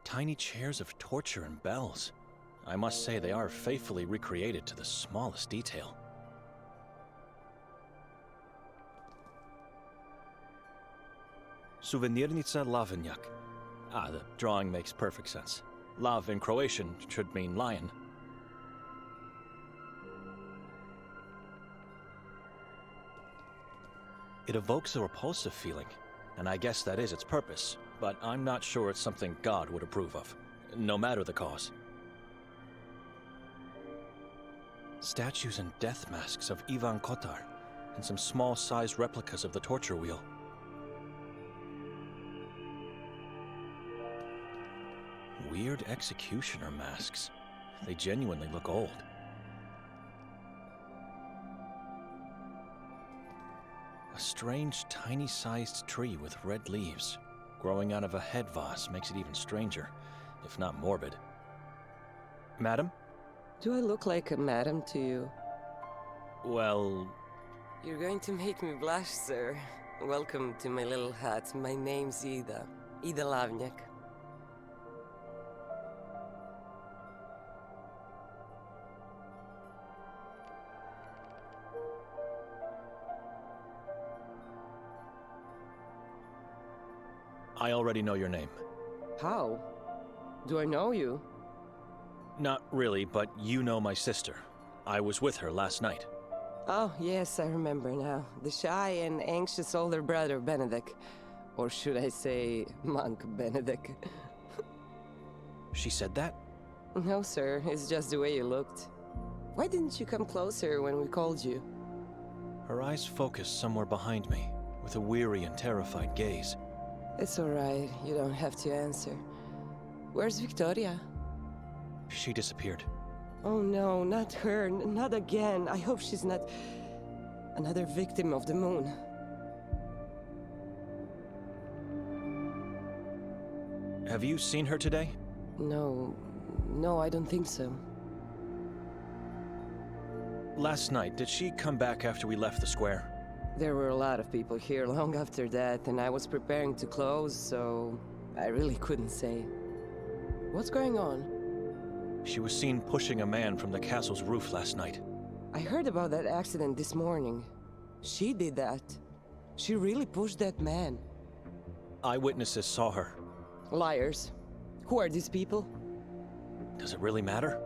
Tiny chairs of torture and bells. I must say they are faithfully recreated to the smallest detail. Suvenirnica Lavenjak. The drawing makes perfect sense. Lav in Croatian should mean lion. It evokes a repulsive feeling, and I guess that is its purpose, but I'm not sure it's something God would approve of, no matter the cause. Statues and death masks of Ivan Kotar, and some small-sized replicas of the torture wheel. Weird executioner masks. They genuinely look old. A strange, tiny-sized tree with red leaves. Growing out of a head vase makes it even stranger, if not morbid. Madam? Do I look like a madam to you? Well... You're going to make me blush, sir. Welcome to my little hut. My name's Ida. Ida Lavnjak. I already know your name. How? Do I know you? Not really, but you know my sister. I was with her last night. Oh, yes, I remember now. The shy and anxious older brother, Benedict. Or should I say, monk Benedict. She said that? No, sir. It's just the way you looked. Why didn't you come closer when we called you? Her eyes focused somewhere behind me, with a weary and terrified gaze. It's all right. You don't have to answer. Where's Victoria? She disappeared. Oh no, not her. Not again. I hope she's not another victim of the moon. Have you seen her today? No, I don't think so. Last night, did she come back after we left the square? There were a lot of people here long after that, and I was preparing to close, so I really couldn't say. What's going on? She was seen pushing a man from the castle's roof last night. I heard about that accident this morning. She did that. She really pushed that man. Eyewitnesses saw her. Liars. Who are these people? Does it really matter?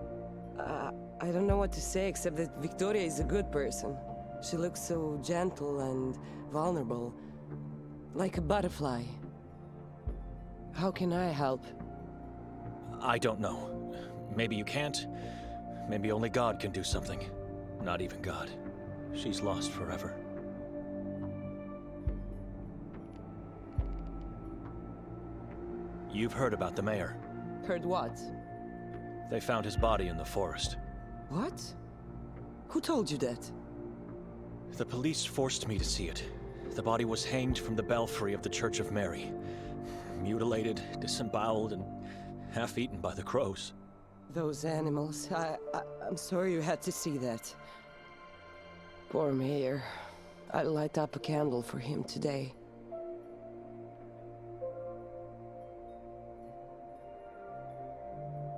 I don't know what to say except that Victoria is a good person. She looks so gentle and vulnerable. Like a butterfly. How can I help? I don't know. Maybe you can't. Maybe only God can do something. Not even God. She's lost forever. You've heard about the mayor. Heard what? They found his body in the forest. What? Who told you that? The police forced me to see it. The body was hanged from the belfry of the Church of Mary. Mutilated, disemboweled, and half-eaten by the crows. Those animals. I'm sorry you had to see that. Poor mayor. I'll light up a candle for him today.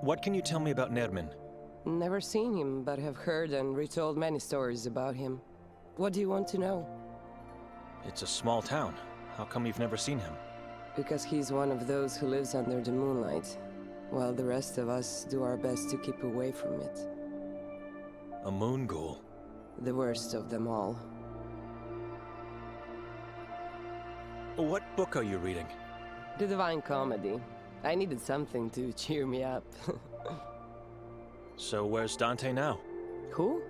What can you tell me about Nermin? Never seen him, but have heard and retold many stories about him. What do you want to know? It's a small town. How come you've never seen him? Because he's one of those who lives under the moonlight, while the rest of us do our best to keep away from it. A moon ghoul? The worst of them all. What book are you reading? The Divine Comedy. I needed something to cheer me up. So where's Dante now? Who?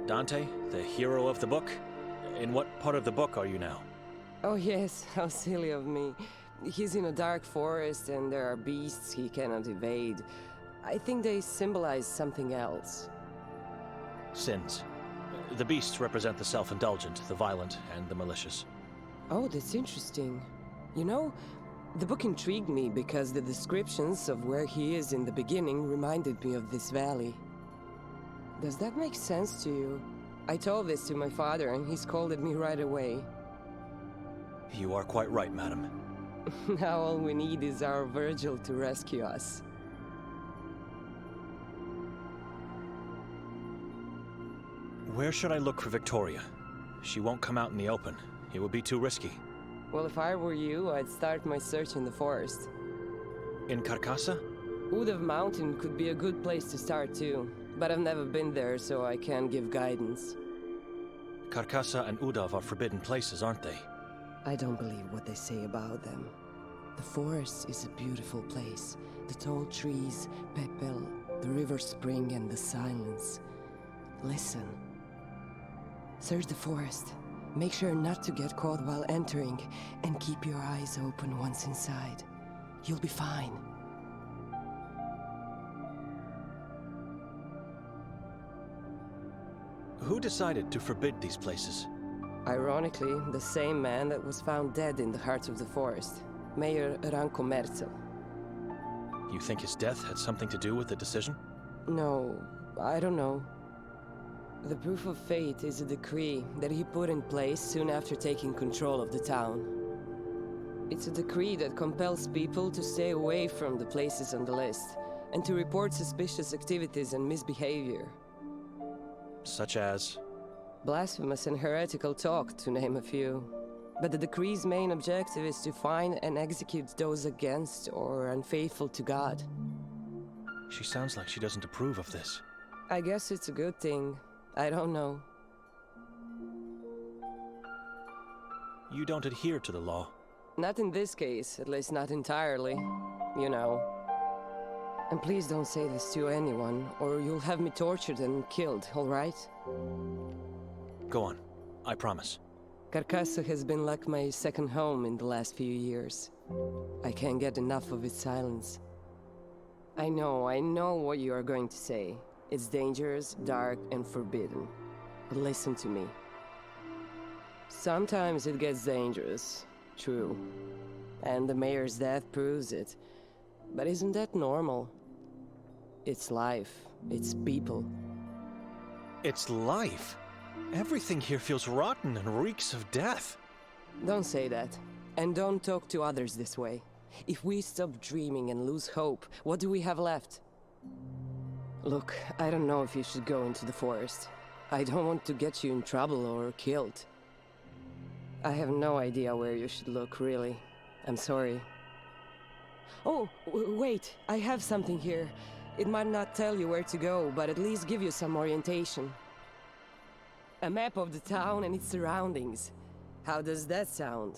Dante, the hero of the book? In what part of the book are you now? Oh yes, how silly of me. He's in a dark forest and there are beasts he cannot evade. I think they symbolize something else. Sins. The beasts represent the self-indulgent, the violent, and the malicious. Oh, that's interesting. You know, the book intrigued me because the descriptions of where he is in the beginning reminded me of this valley. Does that make sense to you? I told this to my father and he scolded me right away. You are quite right, madam. Now all we need is our Virgil to rescue us. Where should I look for Victoria? She won't come out in the open. It would be too risky. Well, if I were you, I'd start my search in the forest. In Carcassa? Udav Mountain could be a good place to start too, but I've never been there, so I can't give guidance. Carcassa and Udav are forbidden places, aren't they? I don't believe what they say about them. The forest is a beautiful place. The tall trees, Pepel, the river spring and the silence. Listen. Search the forest. Make sure not to get caught while entering, and keep your eyes open once inside. You'll be fine. Who decided to forbid these places? Ironically, the same man that was found dead in the heart of the forest, Mayor Ranko Merzel. You think his death had something to do with the decision? No, I don't know. The proof of fate is a decree that he put in place soon after taking control of the town. It's a decree that compels people to stay away from the places on the list, and to report suspicious activities and misbehavior. Such as? Blasphemous and heretical talk, to name a few. But the decree's main objective is to find and execute those against or unfaithful to God. She sounds like she doesn't approve of this. I guess it's a good thing. I don't know. You don't adhere to the law. Not in this case, at least not entirely. You know. And please don't say this to anyone, or you'll have me tortured and killed, all right? Go on. I promise. Carcassa has been like my second home in the last few years. I can't get enough of its silence. I know what you are going to say. It's dangerous, dark, and forbidden. But listen to me. Sometimes it gets dangerous, true. And the mayor's death proves it. But isn't that normal? It's life. It's people. It's life? Everything here feels rotten and reeks of death. Don't say that. And don't talk to others this way. If we stop dreaming and lose hope, what do we have left? Look, I don't know if you should go into the forest. I don't want to get you in trouble or killed. I have no idea where you should look, really. I'm sorry. Oh, wait, I have something here. It might not tell you where to go, but at least give you some orientation. A map of the town and its surroundings. How does that sound?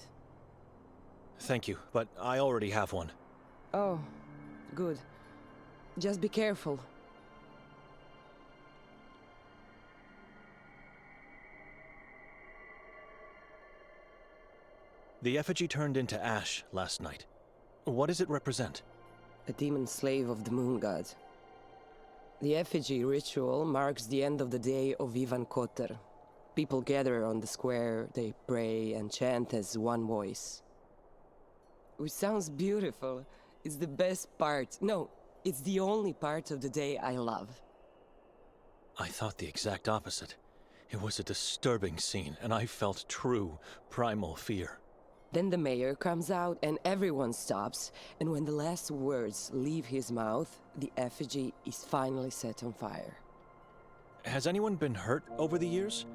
Thank you, but I already have one. Oh, good. Just be careful. The effigy turned into ash last night. What does it represent? A demon slave of the moon god. The effigy ritual marks the end of the day of Ivan Kotar. People gather on the square, they pray and chant as one voice. Which sounds beautiful. It's the best part. No, it's the only part of the day I love. I thought the exact opposite. It was a disturbing scene, and I felt true, primal fear. Then the mayor comes out and everyone stops, and when the last words leave his mouth, the effigy is finally set on fire. Has anyone been hurt over the years?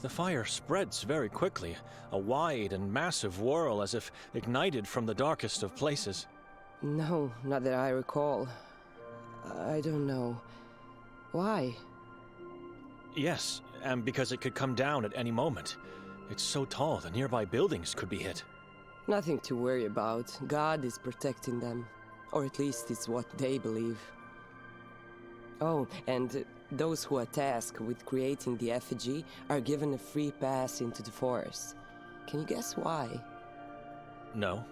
The fire spreads very quickly, a wide and massive whirl as if ignited from the darkest of places. No, not that I recall. I don't know. Why? Yes, and because it could come down at any moment. It's so tall the nearby buildings could be hit. Nothing to worry about. God is protecting them. Or at least it's what they believe. Oh, and those who are tasked with creating the effigy are given a free pass into the forest. Can you guess why? No.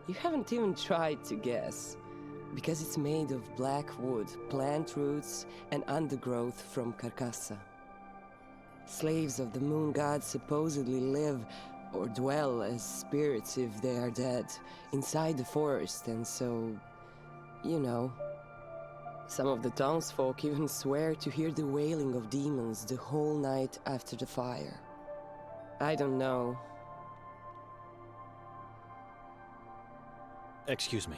You haven't even tried to guess. Because it's made of black wood, plant roots, and undergrowth from Carcassa. Slaves of the moon god supposedly live or dwell as spirits if they are dead, inside the forest, and so, you know. Some of the townsfolk even swear to hear the wailing of demons the whole night after the fire. I don't know. Excuse me.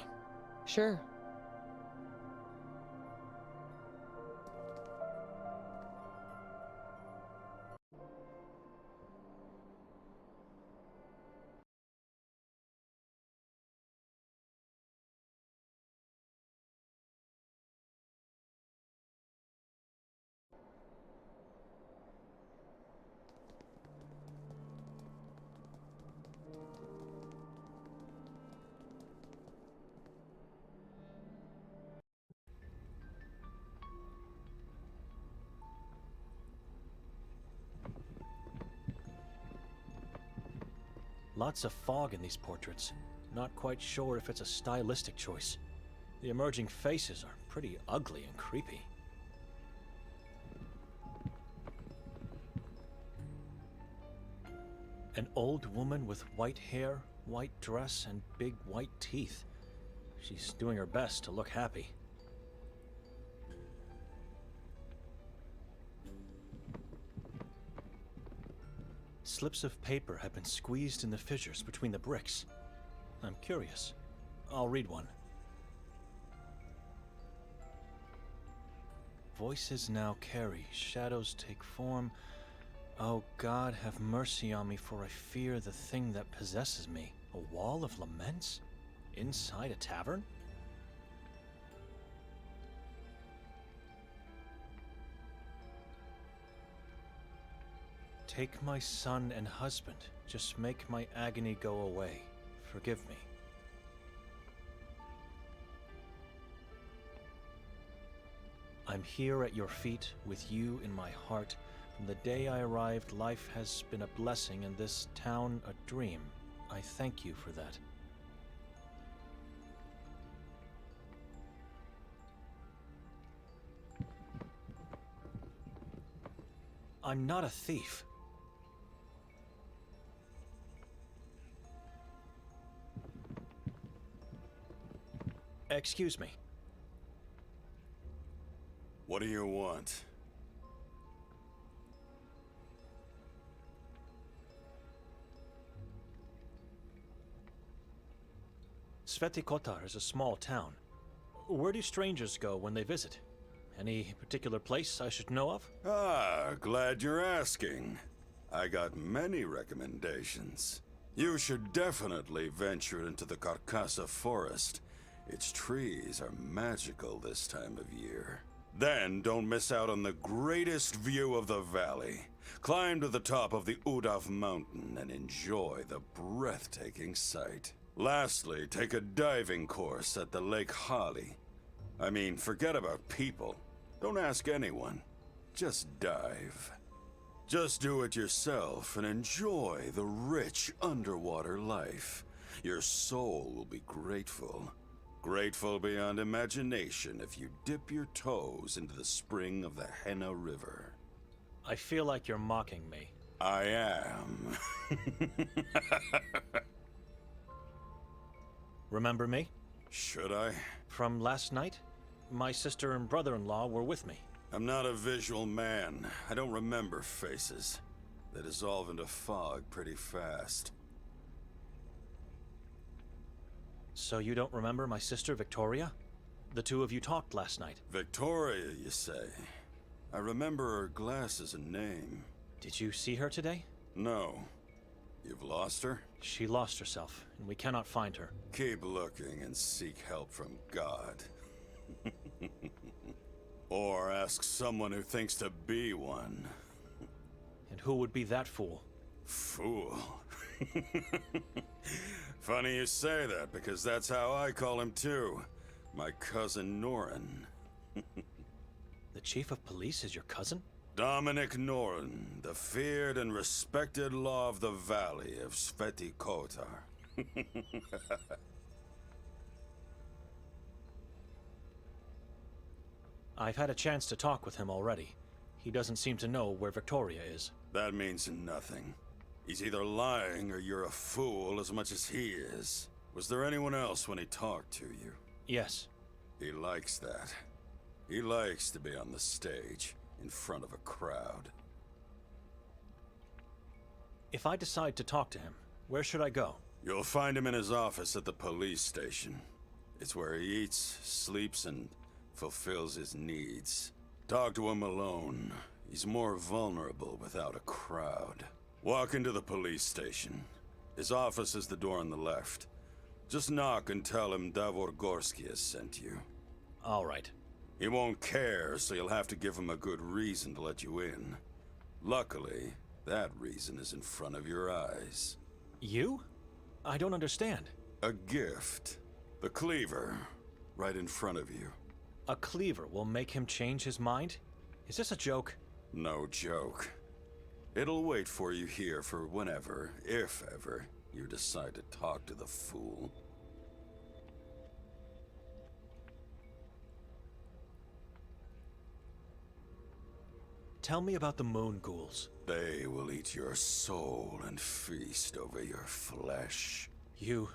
Sure. Lots of fog in these portraits. Not quite sure if it's a stylistic choice. The emerging faces are pretty ugly and creepy. An old woman with white hair, white dress, and big white teeth. She's doing her best to look happy. Slips of paper have been squeezed in the fissures between the bricks. I'm curious. I'll read one. Voices now carry, shadows take form. Oh God, have mercy on me, for I fear the thing that possesses me. A wall of laments? Inside a tavern? Take my son and husband, just make my agony go away. Forgive me. I'm here at your feet, with you in my heart. From the day I arrived, life has been a blessing and this town a dream. I thank you for that. I'm not a thief. Excuse me. What do you want? Sveti Kotar is a small town. Where do strangers go when they visit? Any particular place I should know of? Ah, glad you're asking. I got many recommendations. You should definitely venture into the Carcassa forest. Its trees are magical this time of year. Then don't miss out on the greatest view of the valley. Climb to the top of the Udav mountain and enjoy the breathtaking sight. Lastly, take a diving course at the Lake Hali. I mean, forget about people. Don't ask anyone. Just dive. Just do it yourself and enjoy the rich underwater life. Your soul will be grateful. Grateful beyond imagination if you dip your toes into the spring of the Henna River. I feel like you're mocking me. I am. Remember me? Should I? From last night? My sister and brother-in-law were with me. I'm not a visual man. I don't remember faces. They dissolve into fog pretty fast. So you don't remember my sister Victoria? The two of you talked last night. Victoria, you say? I remember her glasses and name. Did you see her today? No. You've lost her? She lost herself, and we cannot find her. Keep looking and seek help from God. Or ask someone who thinks to be one. And who would be that fool? Fool? Funny you say that, because that's how I call him too. My cousin Norin. The chief of police is your cousin? Dominic Norin, the feared and respected law of the valley of Sveti Kotar. I've had a chance to talk with him already. He doesn't seem to know where Victoria is. That means nothing. He's either lying or you're a fool as much as he is. Was there anyone else when he talked to you? Yes. He likes that. He likes to be on the stage, in front of a crowd. If I decide to talk to him, where should I go? You'll find him in his office at the police station. It's where he eats, sleeps, and fulfills his needs. Talk to him alone. He's more vulnerable without a crowd. Walk into the police station. His office is the door on the left. Just knock and tell him Davor Gorsky has sent you. All right. He won't care, so you'll have to give him a good reason to let you in. Luckily, that reason is in front of your eyes. You? I don't understand. A gift. The cleaver. Right in front of you. A cleaver will make him change his mind? Is this a joke? No joke. It'll wait for you here for whenever, if ever, you decide to talk to the fool. Tell me about the moon ghouls. They will eat your soul and feast over your flesh. You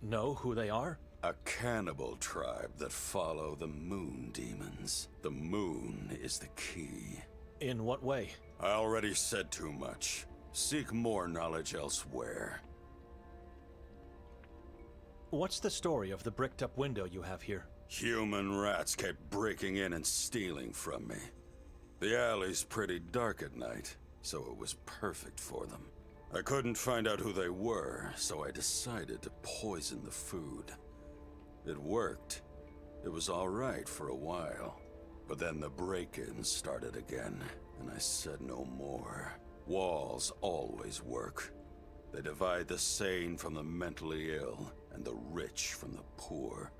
know who they are? A cannibal tribe that follow the moon demons. The moon is the key. In what way? I already said too much. Seek more knowledge elsewhere. What's the story of the bricked-up window you have here? Human rats kept breaking in and stealing from me. The alley's pretty dark at night, so it was perfect for them. I couldn't find out who they were, so I decided to poison the food. It worked. It was all right for a while. But then the break-ins started again, and I said no more. Walls always work. They divide the sane from the mentally ill, and the rich from the poor.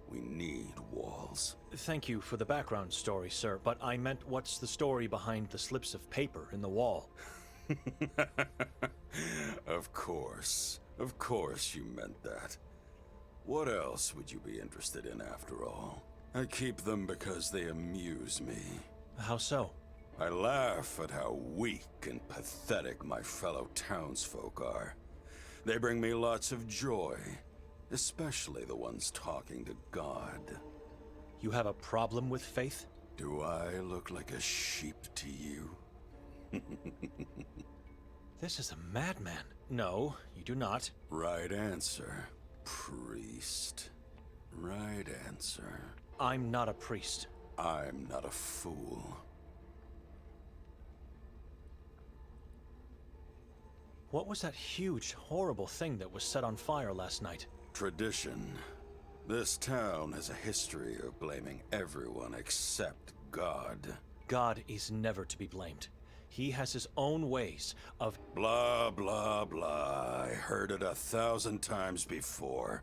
We need walls. Thank you for the background story, sir, but I meant what's the story behind the slips of paper in the wall? Of course you meant that. What else would you be interested in after all? I keep them because they amuse me. How so? I laugh at how weak and pathetic my fellow townsfolk are. They bring me lots of joy, especially the ones talking to God. You have a problem with faith? Do I look like a sheep to you? This is a madman. No, you do not. Right answer, priest. Right answer. I'm not a priest. I'm not a fool. What was that huge, horrible thing that was set on fire last night? Tradition. This town has a history of blaming everyone except God. God is never to be blamed. He has his own ways of... Blah, blah, blah. I heard it 1,000 times before.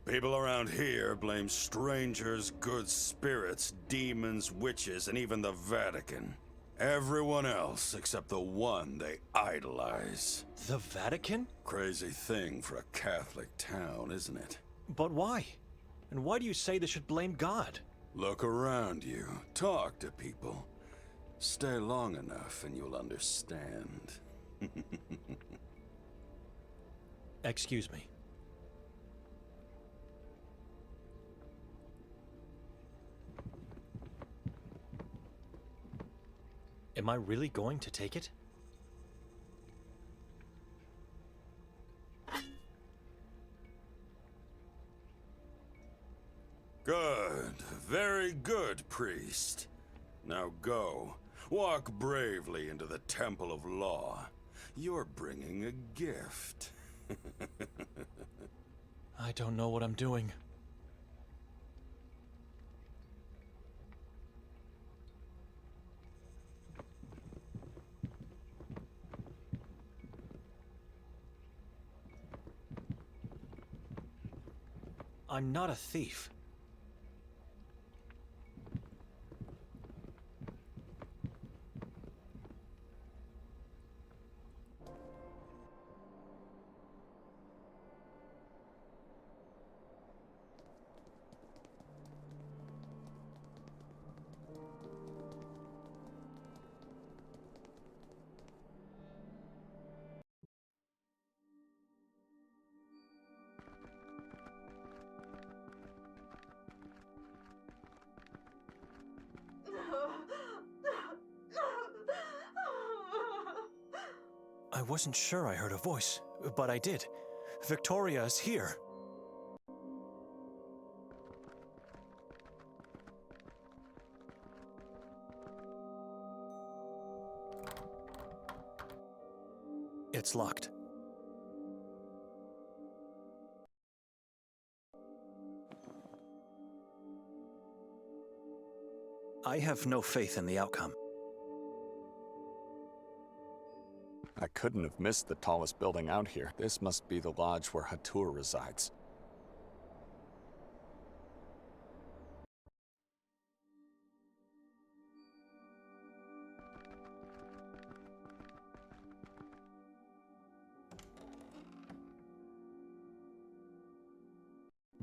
People around here blame strangers, good spirits, demons, witches, and even the Vatican. Everyone else except the one they idolize. The Vatican? Crazy thing for a Catholic town, isn't it? But why? And why do you say they should blame God? Look around you. Talk to people. Stay long enough and you'll understand. Excuse me. Am I really going to take it? Good. Very good, priest. Now go. Walk bravely into the Temple of Law. You're bringing a gift. I don't know what I'm doing. I'm not a thief. I wasn't sure I heard a voice, but I did. Victoria is here. It's locked. I have no faith in the outcome. I couldn't have missed the tallest building out here. This must be the lodge where Hatur resides.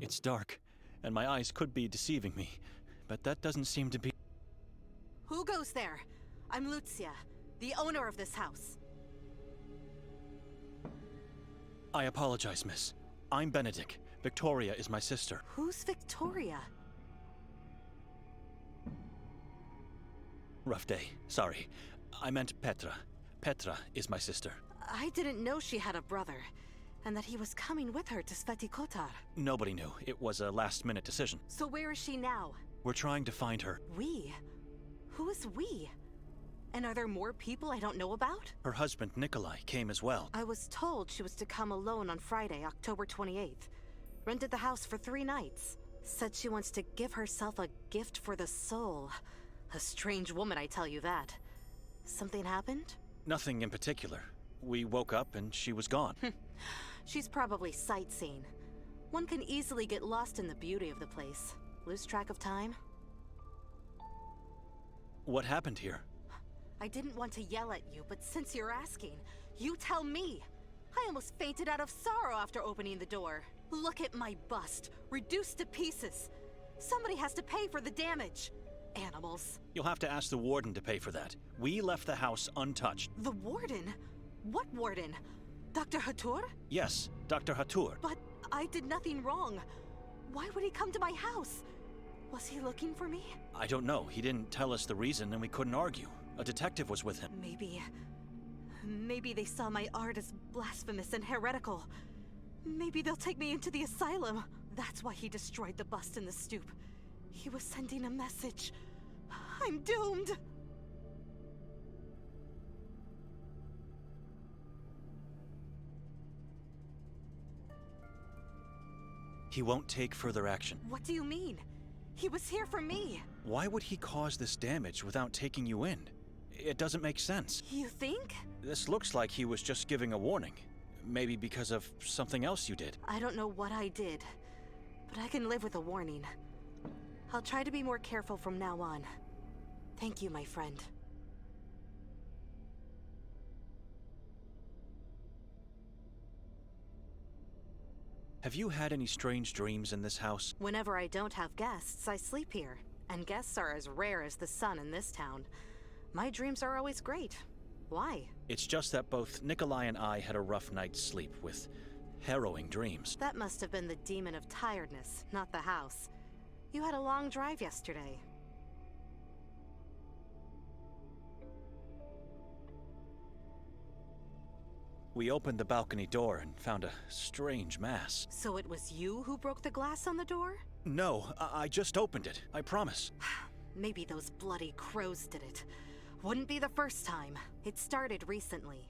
It's dark, and my eyes could be deceiving me, but that doesn't seem to be... Who goes there? I'm Lucia, the owner of this house. I apologize, miss. I'm Benedict. Victoria is my sister. Who's Victoria? Rough day. Sorry. I meant Petra. Petra is my sister. I didn't know she had a brother, and that he was coming with her to Sveti Kotar. Nobody knew. It was a last-minute decision. So where is she now? We're trying to find her. We? Who is we? And are there more people I don't know about? Her husband, Nikolai, came as well. I was told she was to come alone on Friday, October 28th. Rented the house for 3 nights. Said she wants to give herself a gift for the soul. A strange woman, I tell you that. Something happened? Nothing in particular. We woke up and she was gone. She's probably sightseeing. One can easily get lost in the beauty of the place. Lose track of time. What happened here? I didn't want to yell at you, but since you're asking, you tell me. I almost fainted out of sorrow after opening the door. Look at my bust, reduced to pieces. Somebody has to pay for the damage. Animals. You'll have to ask the warden to pay for that. We left the house untouched. The warden? What warden? Dr. Hatur? Yes, Dr. Hatur. But I did nothing wrong. Why would he come to my house? Was he looking for me? I don't know. He didn't tell us the reason and we couldn't argue. A detective was with him. Maybe they saw my art as blasphemous and heretical. Maybe they'll take me into the asylum. That's why he destroyed the bust in the stoop. He was sending a message. I'm doomed! He won't take further action. What do you mean? He was here for me! Why would he cause this damage without taking you in? It doesn't make sense. You think? This looks like he was just giving a warning. Maybe because of something else you did. I don't know what I did, but I can live with a warning. I'll try to be more careful from now on. Thank you, my friend. Have you had any strange dreams in this house? Whenever I don't have guests, I sleep here. And guests are as rare as the sun in this town. My dreams are always great. Why? It's just that both Nikolai and I had a rough night's sleep with harrowing dreams. That must have been the demon of tiredness, not the house. You had a long drive yesterday. We opened the balcony door and found a strange mass. So it was you who broke the glass on the door? No, I just opened it. I promise. Maybe those bloody crows did it. Wouldn't be the first time. It started recently.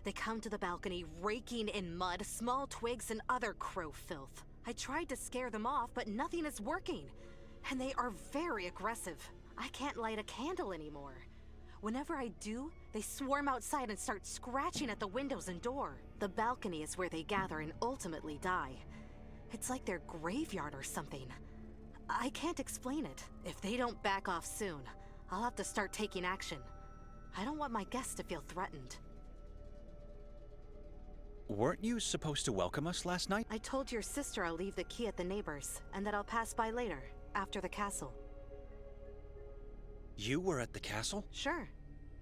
They come to the balcony raking in mud, small twigs, and other crow filth. I tried to scare them off, but nothing is working. And they are very aggressive. I can't light a candle anymore. Whenever I do, they swarm outside and start scratching at the windows and door. The balcony is where they gather and ultimately die. It's like their graveyard or something. I can't explain it. If they don't back off soon, I'll have to start taking action. I don't want my guests to feel threatened. Weren't you supposed to welcome us last night? I told your sister I'll leave the key at the neighbors, and that I'll pass by later, after the castle. You were at the castle? Sure.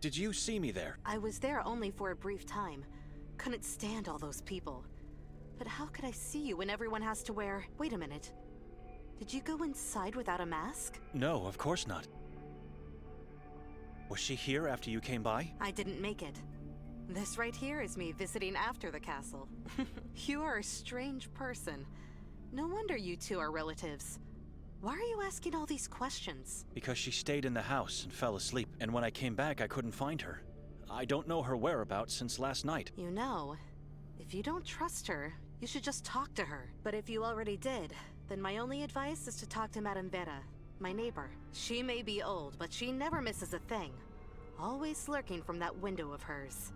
Did you see me there? I was there only for a brief time. Couldn't stand all those people. But how could I see you when everyone has to wear... Wait a minute. Did you go inside without a mask? No, of course not. Was she here after you came by? I didn't make it. This right here is me visiting after the castle. You are a strange person. No wonder you two are relatives. Why are you asking all these questions? Because she stayed in the house and fell asleep, and when I came back I couldn't find her. I don't know her whereabouts since last night. You know, if you don't trust her, you should just talk to her. But if you already did, then my only advice is to talk to Madame Vera, my neighbor. She may be old, but she never misses a thing. Always lurking from that window of hers.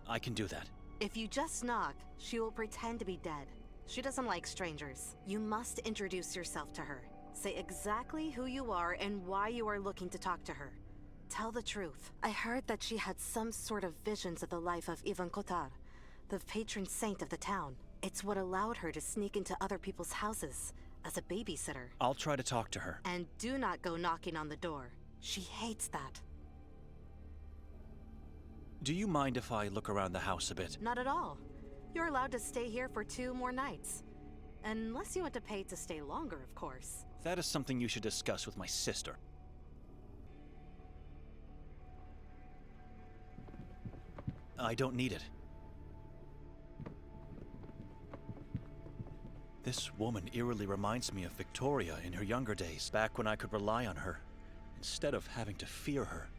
I can do that. If you just knock, she will pretend to be dead. She doesn't like strangers. You must introduce yourself to her. Say exactly who you are and why you are looking to talk to her. Tell the truth. I heard that she had some sort of visions of the life of Ivan Kotar, the patron saint of the town. It's what allowed her to sneak into other people's houses as a babysitter. I'll try to talk to her. And do not go knocking on the door. She hates that. Do you mind if I look around the house a bit? Not at all. You're allowed to stay here for 2 more nights. Unless you want to pay to stay longer, of course. That is something you should discuss with my sister. I don't need it. This woman eerily reminds me of Victoria in her younger days, back when I could rely on her, instead of having to fear her.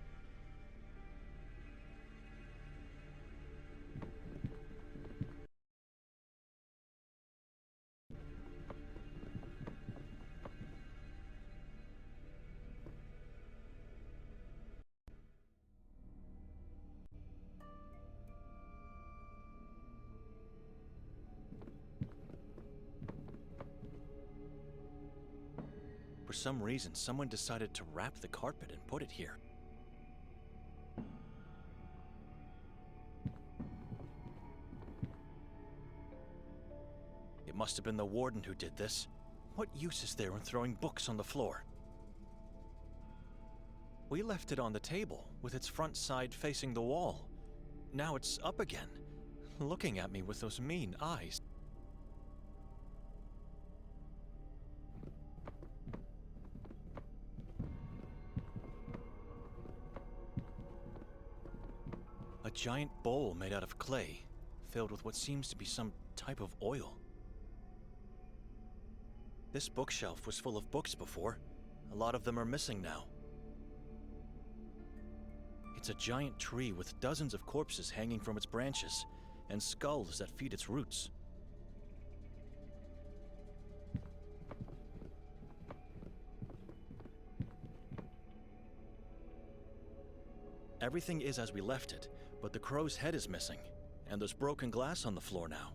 For some reason, someone decided to wrap the carpet and put it here. It must have been the warden who did this. What use is there in throwing books on the floor? We left it on the table, with its front side facing the wall. Now it's up again, looking at me with those mean eyes. A giant bowl made out of clay, filled with what seems to be some type of oil. This bookshelf was full of books before. A lot of them are missing now. It's a giant tree with dozens of corpses hanging from its branches, and skulls that feed its roots. Everything is as we left it, but the crow's head is missing, and there's broken glass on the floor now.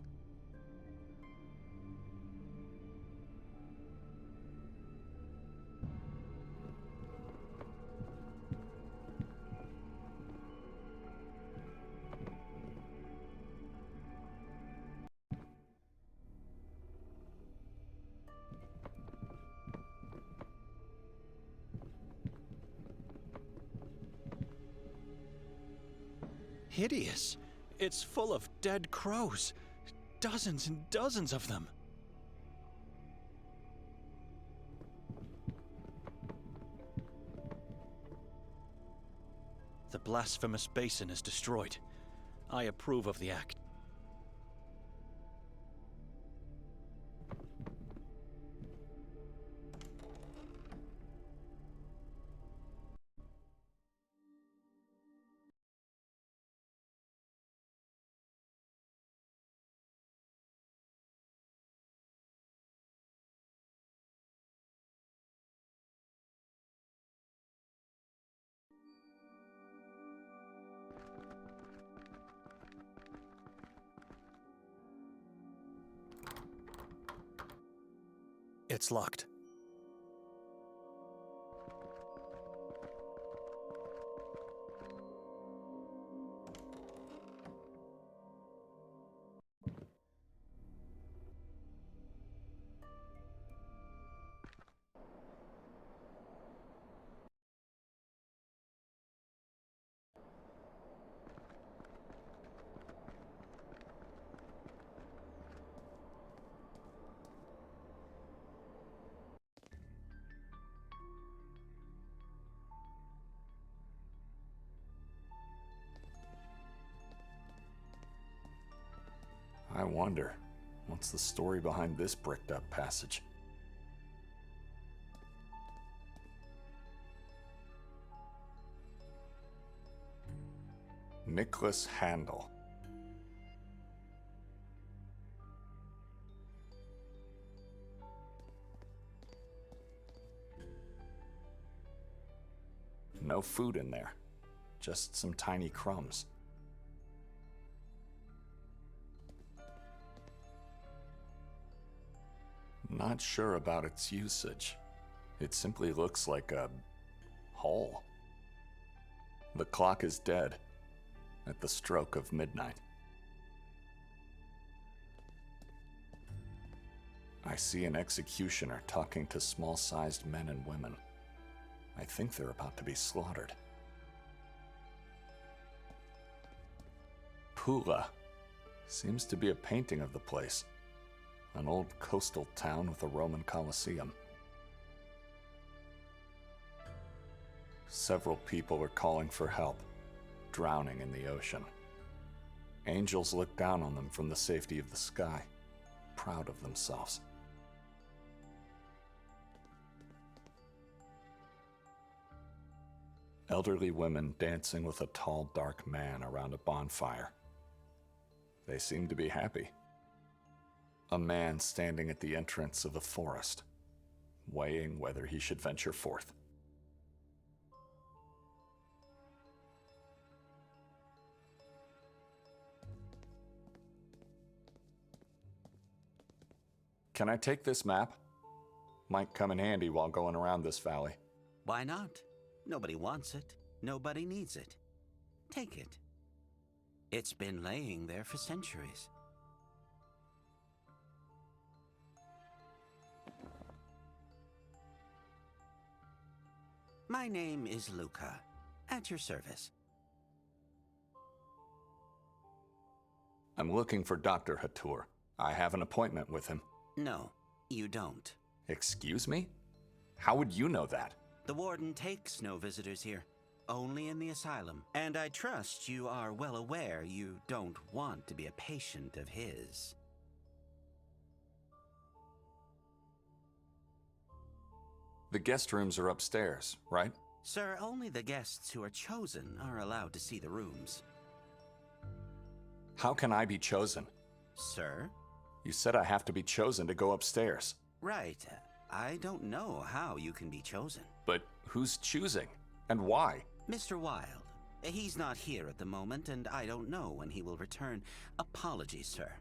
Hideous. It's full of dead crows. Dozens and dozens of them. The blasphemous basin is destroyed. I approve of the act. It's locked. I wonder, what's the story behind this bricked up passage? Nicholas Handel. No food in there, just some tiny crumbs. Not sure about its usage. It simply looks like a hole. The clock is dead at the stroke of midnight. I see an executioner talking to small-sized men and women. I think they're about to be slaughtered. Pula. Seems to be a painting of the place. An old coastal town with a Roman Colosseum. Several people are calling for help, drowning in the ocean. Angels look down on them from the safety of the sky, proud of themselves. Elderly women dancing with a tall, dark man around a bonfire. They seem to be happy. A man standing at the entrance of a forest, weighing whether he should venture forth. Can I take this map? Might come in handy while going around this valley. Why not? Nobody wants it. Nobody needs it. Take it. It's been laying there for centuries. My name is Luca. At your service. I'm looking for Dr. Hatur. I have an appointment with him. No, you don't. Excuse me? How would you know that? The warden takes no visitors here. Only in the asylum. And I trust you are well aware you don't want to be a patient of his. The guest rooms are upstairs, right? Sir, only the guests who are chosen are allowed to see the rooms. How can I be chosen? Sir? You said I have to be chosen to go upstairs. Right. I don't know how you can be chosen. But who's choosing? And why? Mr. Wilde. He's not here at the moment, and I don't know when he will return. Apologies, sir.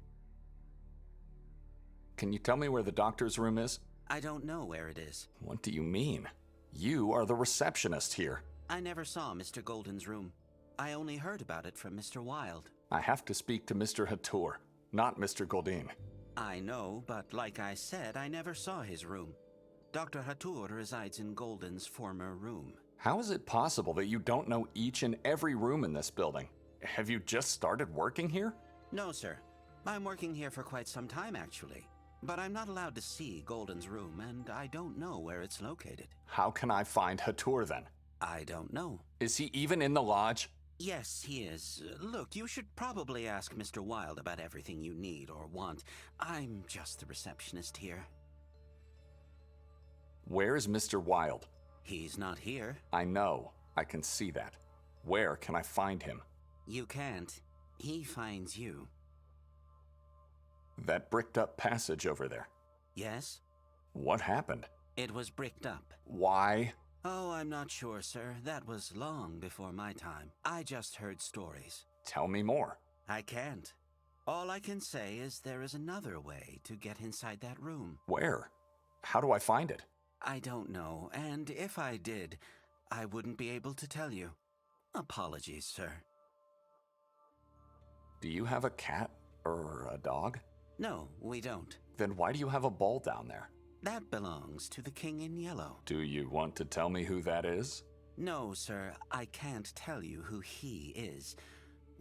Can you tell me where the doctor's room is? I don't know where it is. What do you mean? You are the receptionist here. I never saw Mr. Golden's room. I only heard about it from Mr. Wilde. I have to speak to Mr. Hatur, not Mr. Goldin. I know, but like I said, I never saw his room. Dr. Hatur resides in Golden's former room. How is it possible that you don't know each and every room in this building? Have you just started working here? No, sir. I'm working here for quite some time, actually. But I'm not allowed to see Golden's room, and I don't know where it's located. How can I find Hatur then? I don't know. Is he even in the lodge? Yes, he is. Look, you should probably ask Mr. Wilde about everything you need or want. I'm just the receptionist here. Where is Mr. Wilde? He's not here. I know. I can see that. Where can I find him? You can't. He finds you. That bricked up passage over there. Yes? What happened? It was bricked up. Why? Oh, I'm not sure, sir. That was long before my time. I just heard stories. Tell me more. I can't. All I can say is there is another way to get inside that room. Where? How do I find it? I don't know, and if I did, I wouldn't be able to tell you. Apologies, sir. Do you have a cat or a dog? No, we don't. Then why do you have a ball down there? That belongs to the King in Yellow. Do you want to tell me who that is? No, sir, I can't tell you who he is.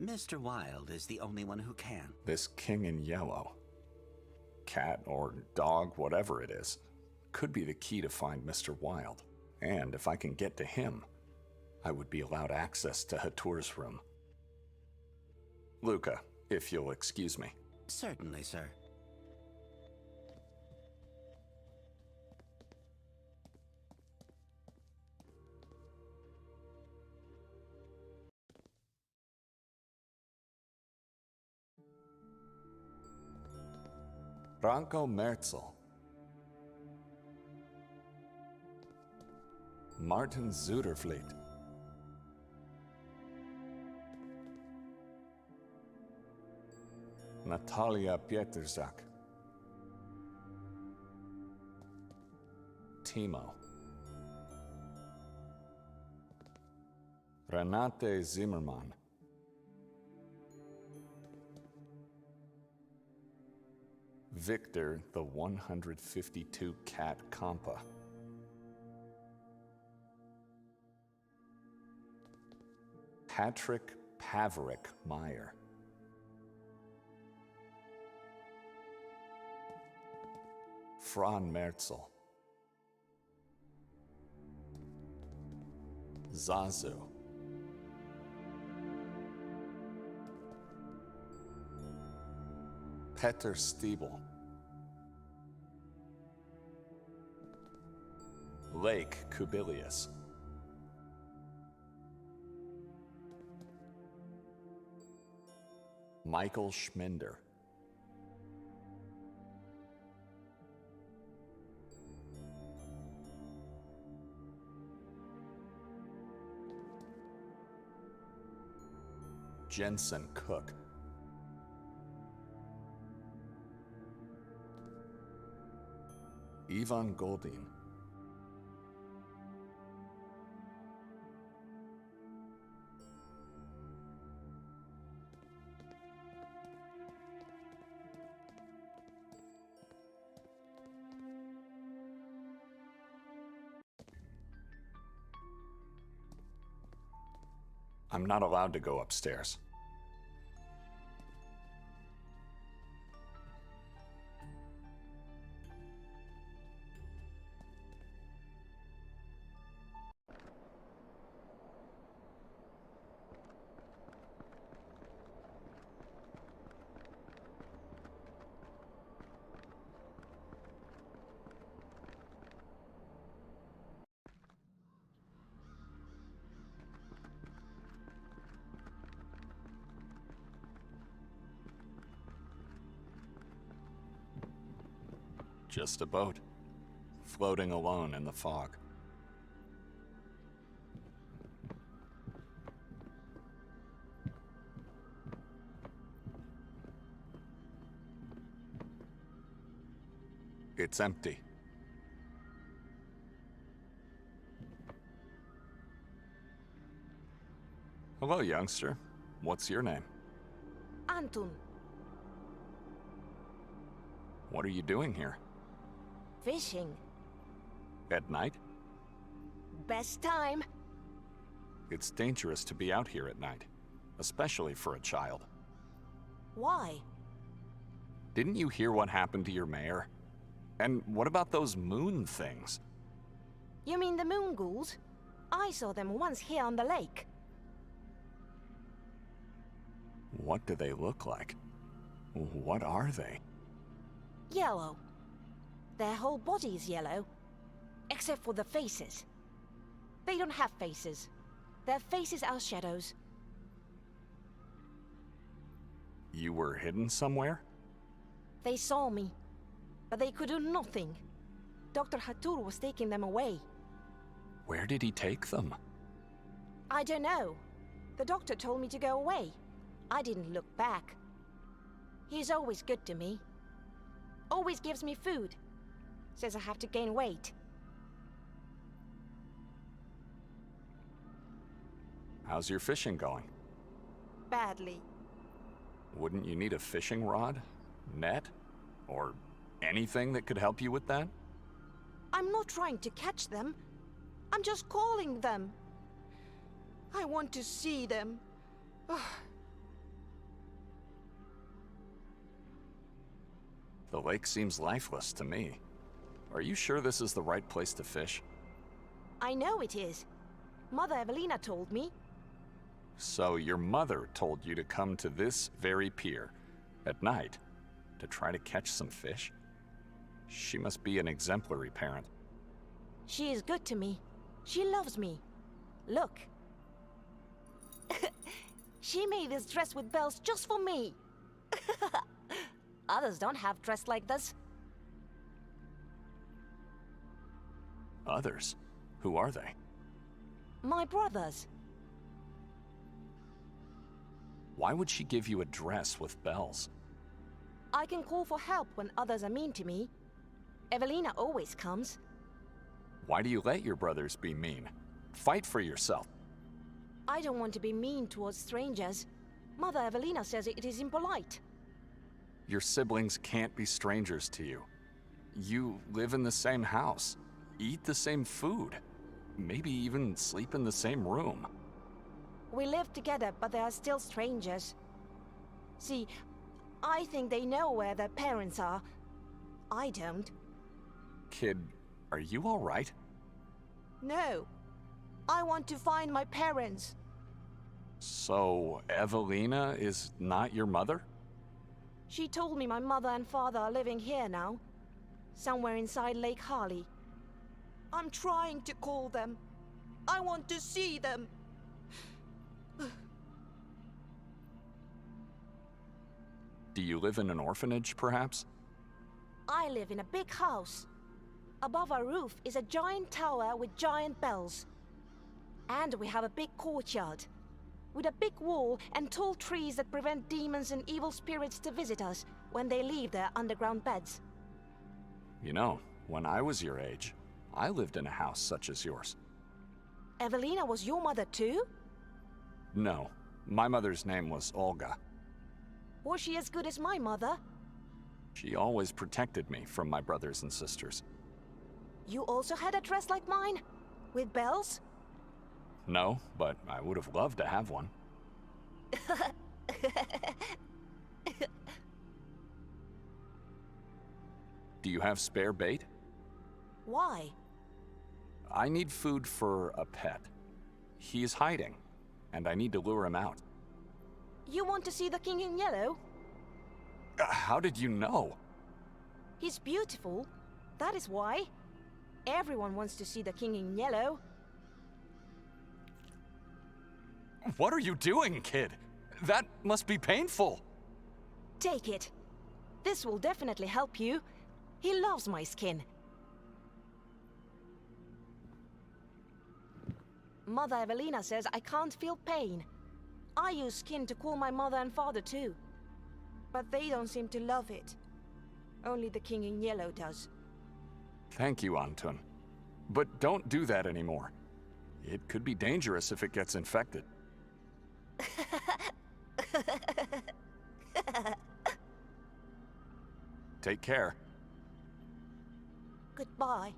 Mr. Wilde is the only one who can. This King in Yellow, cat or dog, whatever it is, could be the key to find Mr. Wilde. And if I can get to him, I would be allowed access to Hatur's room. Luca, if you'll excuse me. Certainly, sir. Branko Merzel. Martin Zudervliet. Natalia Pietrzak. Timo. Renate Zimmermann. Victor the 152 Cat Compa. Patrick Paverick Meyer. Fran Merzel. Zazu. Peter Stiebel. Lake Kubilius. Michael Schminder. Jensen Cook. Ivan Goldin. I'm not allowed to go upstairs. Just a boat, floating alone in the fog. It's empty. Hello, youngster. What's your name? Anton. What are you doing here? Fishing. At night? Best time. It's dangerous to be out here at night, especially for a child. Why? Didn't you hear what happened to your mayor? And what about those moon things? You mean the moon ghouls? I saw them once here on the lake. What do they look like? What are they? Yellow. Their whole body is yellow, except for the faces. They don't have faces. Their faces are shadows. You were hidden somewhere? They saw me, but they could do nothing. Dr. Hatur was taking them away. Where did he take them? I don't know. The doctor told me to go away. I didn't look back. He's always good to me. Always gives me food. Says I have to gain weight. How's your fishing going? Badly. Wouldn't you need a fishing rod, net, or anything that could help you with that? I'm not trying to catch them. I'm just calling them. I want to see them. The lake seems lifeless to me. Are you sure this is the right place to fish? I know it is. Mother Evelina told me. So your mother told you to come to this very pier at night to try to catch some fish? She must be an exemplary parent. She is good to me. She loves me. Look. She made this dress with bells just for me. Others don't have dress like this. Others? Who are they? My brothers. Why would she give you a dress with bells? I can call for help when others are mean to me. Evelina always comes. Why do you let your brothers be mean? Fight for yourself. I don't want to be mean towards strangers. Mother Evelina says it is impolite. Your siblings can't be strangers to you. You live in the same house, eat the same food, maybe even sleep in the same room. We live together, but they are still strangers. See, I think they know where their parents are. I don't. Kid, are you all right? No. I want to find my parents. So, Evelina is not your mother? She told me my mother and father are living here now. Somewhere inside Lake Harley. I'm trying to call them. I want to see them. Do you live in an orphanage, perhaps? I live in a big house. Above our roof is a giant tower with giant bells. And we have a big courtyard, with a big wall and tall trees that prevent demons and evil spirits to visit us when they leave their underground beds. You know, when I was your age, I lived in a house such as yours. Evelina was your mother too? No, my mother's name was Olga. Was she as good as my mother? She always protected me from my brothers and sisters. You also had a dress like mine? With bells? No, but I would have loved to have one. Do you have spare bait? Why? I need food for a pet. He is hiding, and I need to lure him out. You want to see the King in Yellow? How did you know? He's beautiful. That is why. Everyone wants to see the King in Yellow. What are you doing, kid? That must be painful. Take it. This will definitely help you. He loves my skin. Mother Evelina says I can't feel pain. I use skin to cool my mother and father too. But they don't seem to love it. Only the King in Yellow does. Thank you, Anton. But don't do that anymore. It could be dangerous if it gets infected. Take care. Goodbye.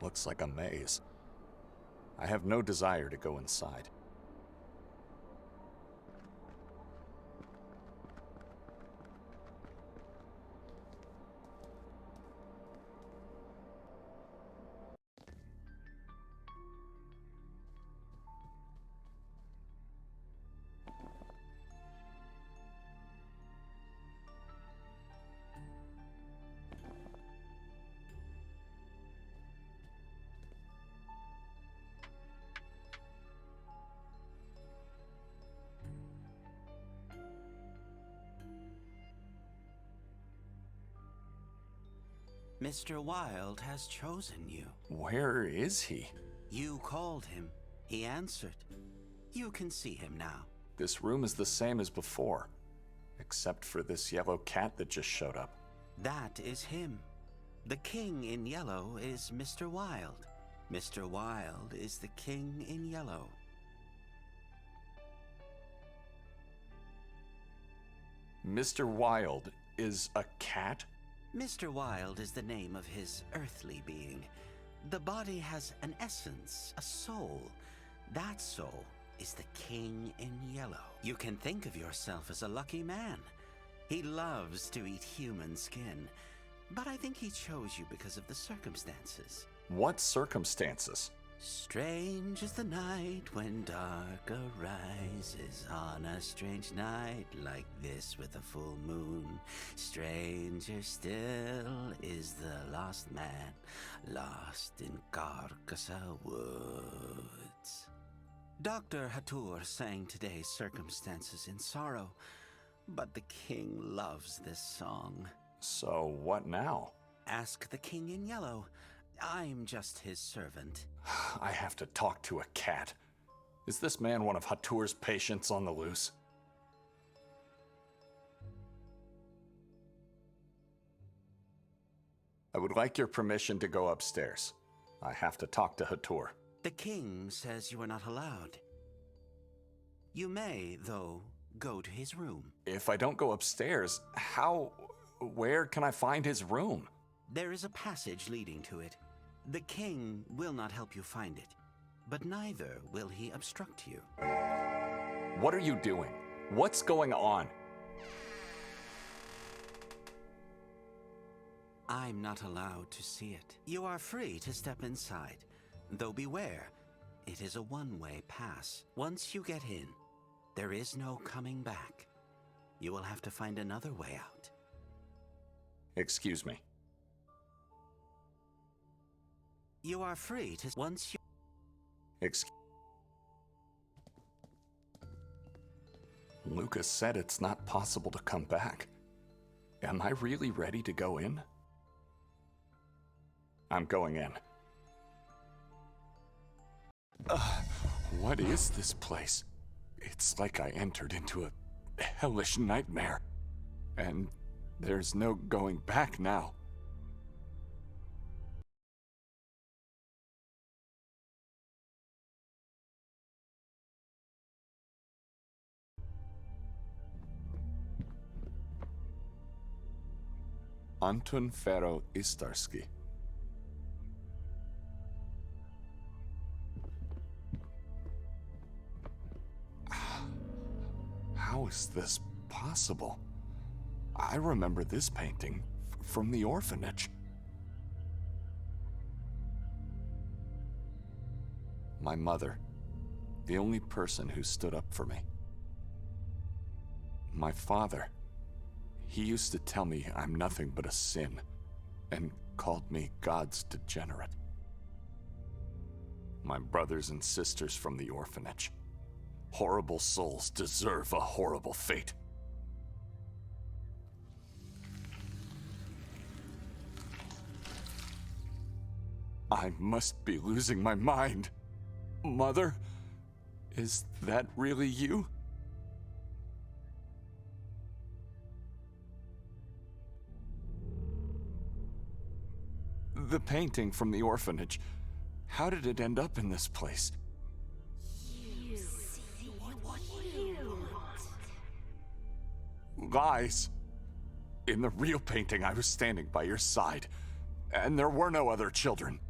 Looks like a maze. I have no desire to go inside. Mr. Wilde has chosen you. Where is he? You called him. He answered. You can see him now. This room is the same as before, except for this yellow cat that just showed up. That is him. The king in yellow is Mr. Wilde. Mr. Wilde is the king in yellow. Mr. Wilde is a cat? Mr. Wilde is the name of his earthly being. The body has an essence, a soul. That soul is the king in yellow. You can think of yourself as a lucky man. He loves to eat human skin, but I think he chose you because of the circumstances. What circumstances? Strange is the night when dark arises on a strange night like this with a full moon. Stranger still is the lost man, lost in Carcassa woods. Dr. Hatur sang today's circumstances in sorrow, but the king loves this song. So what now? Ask the king in yellow. I'm just his servant. I have to talk to a cat. Is this man one of Hatur's patients on the loose? I would like your permission to go upstairs. I have to talk to Hatur. The king says you are not allowed. You may, though, go to his room. If I don't go upstairs, where can I find his room? There is a passage leading to it. The king will not help you find it, but neither will he obstruct you. What are you doing? What's going on? I'm not allowed to see it. You are free to step inside, though beware, it is a one-way pass. Once you get in, there is no coming back. You will have to find another way out. Excuse me. You are free to once you... Lucas said it's not possible to come back. Am I really ready to go in? I'm going in. What is this place? It's like I entered into a hellish nightmare. And there's no going back now. Anton Fero Istarski. How is this possible? I remember this painting from the orphanage. My mother, the only person who stood up for me. My father, he used to tell me I'm nothing but a sin, and called me God's degenerate. My brothers and sisters from the orphanage. Horrible souls deserve a horrible fate. I must be losing my mind. Mother, is that really you? The painting from the orphanage. How did it end up in this place? Lies. In the real painting, I was standing by your side, and there were no other children.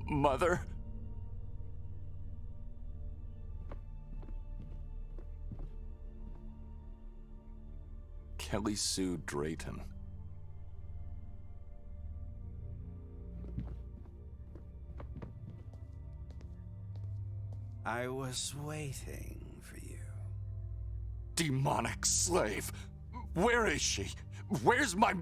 Mother? Kelly Sue Drayton. I was waiting for you. Demonic slave! Where is she? Where's my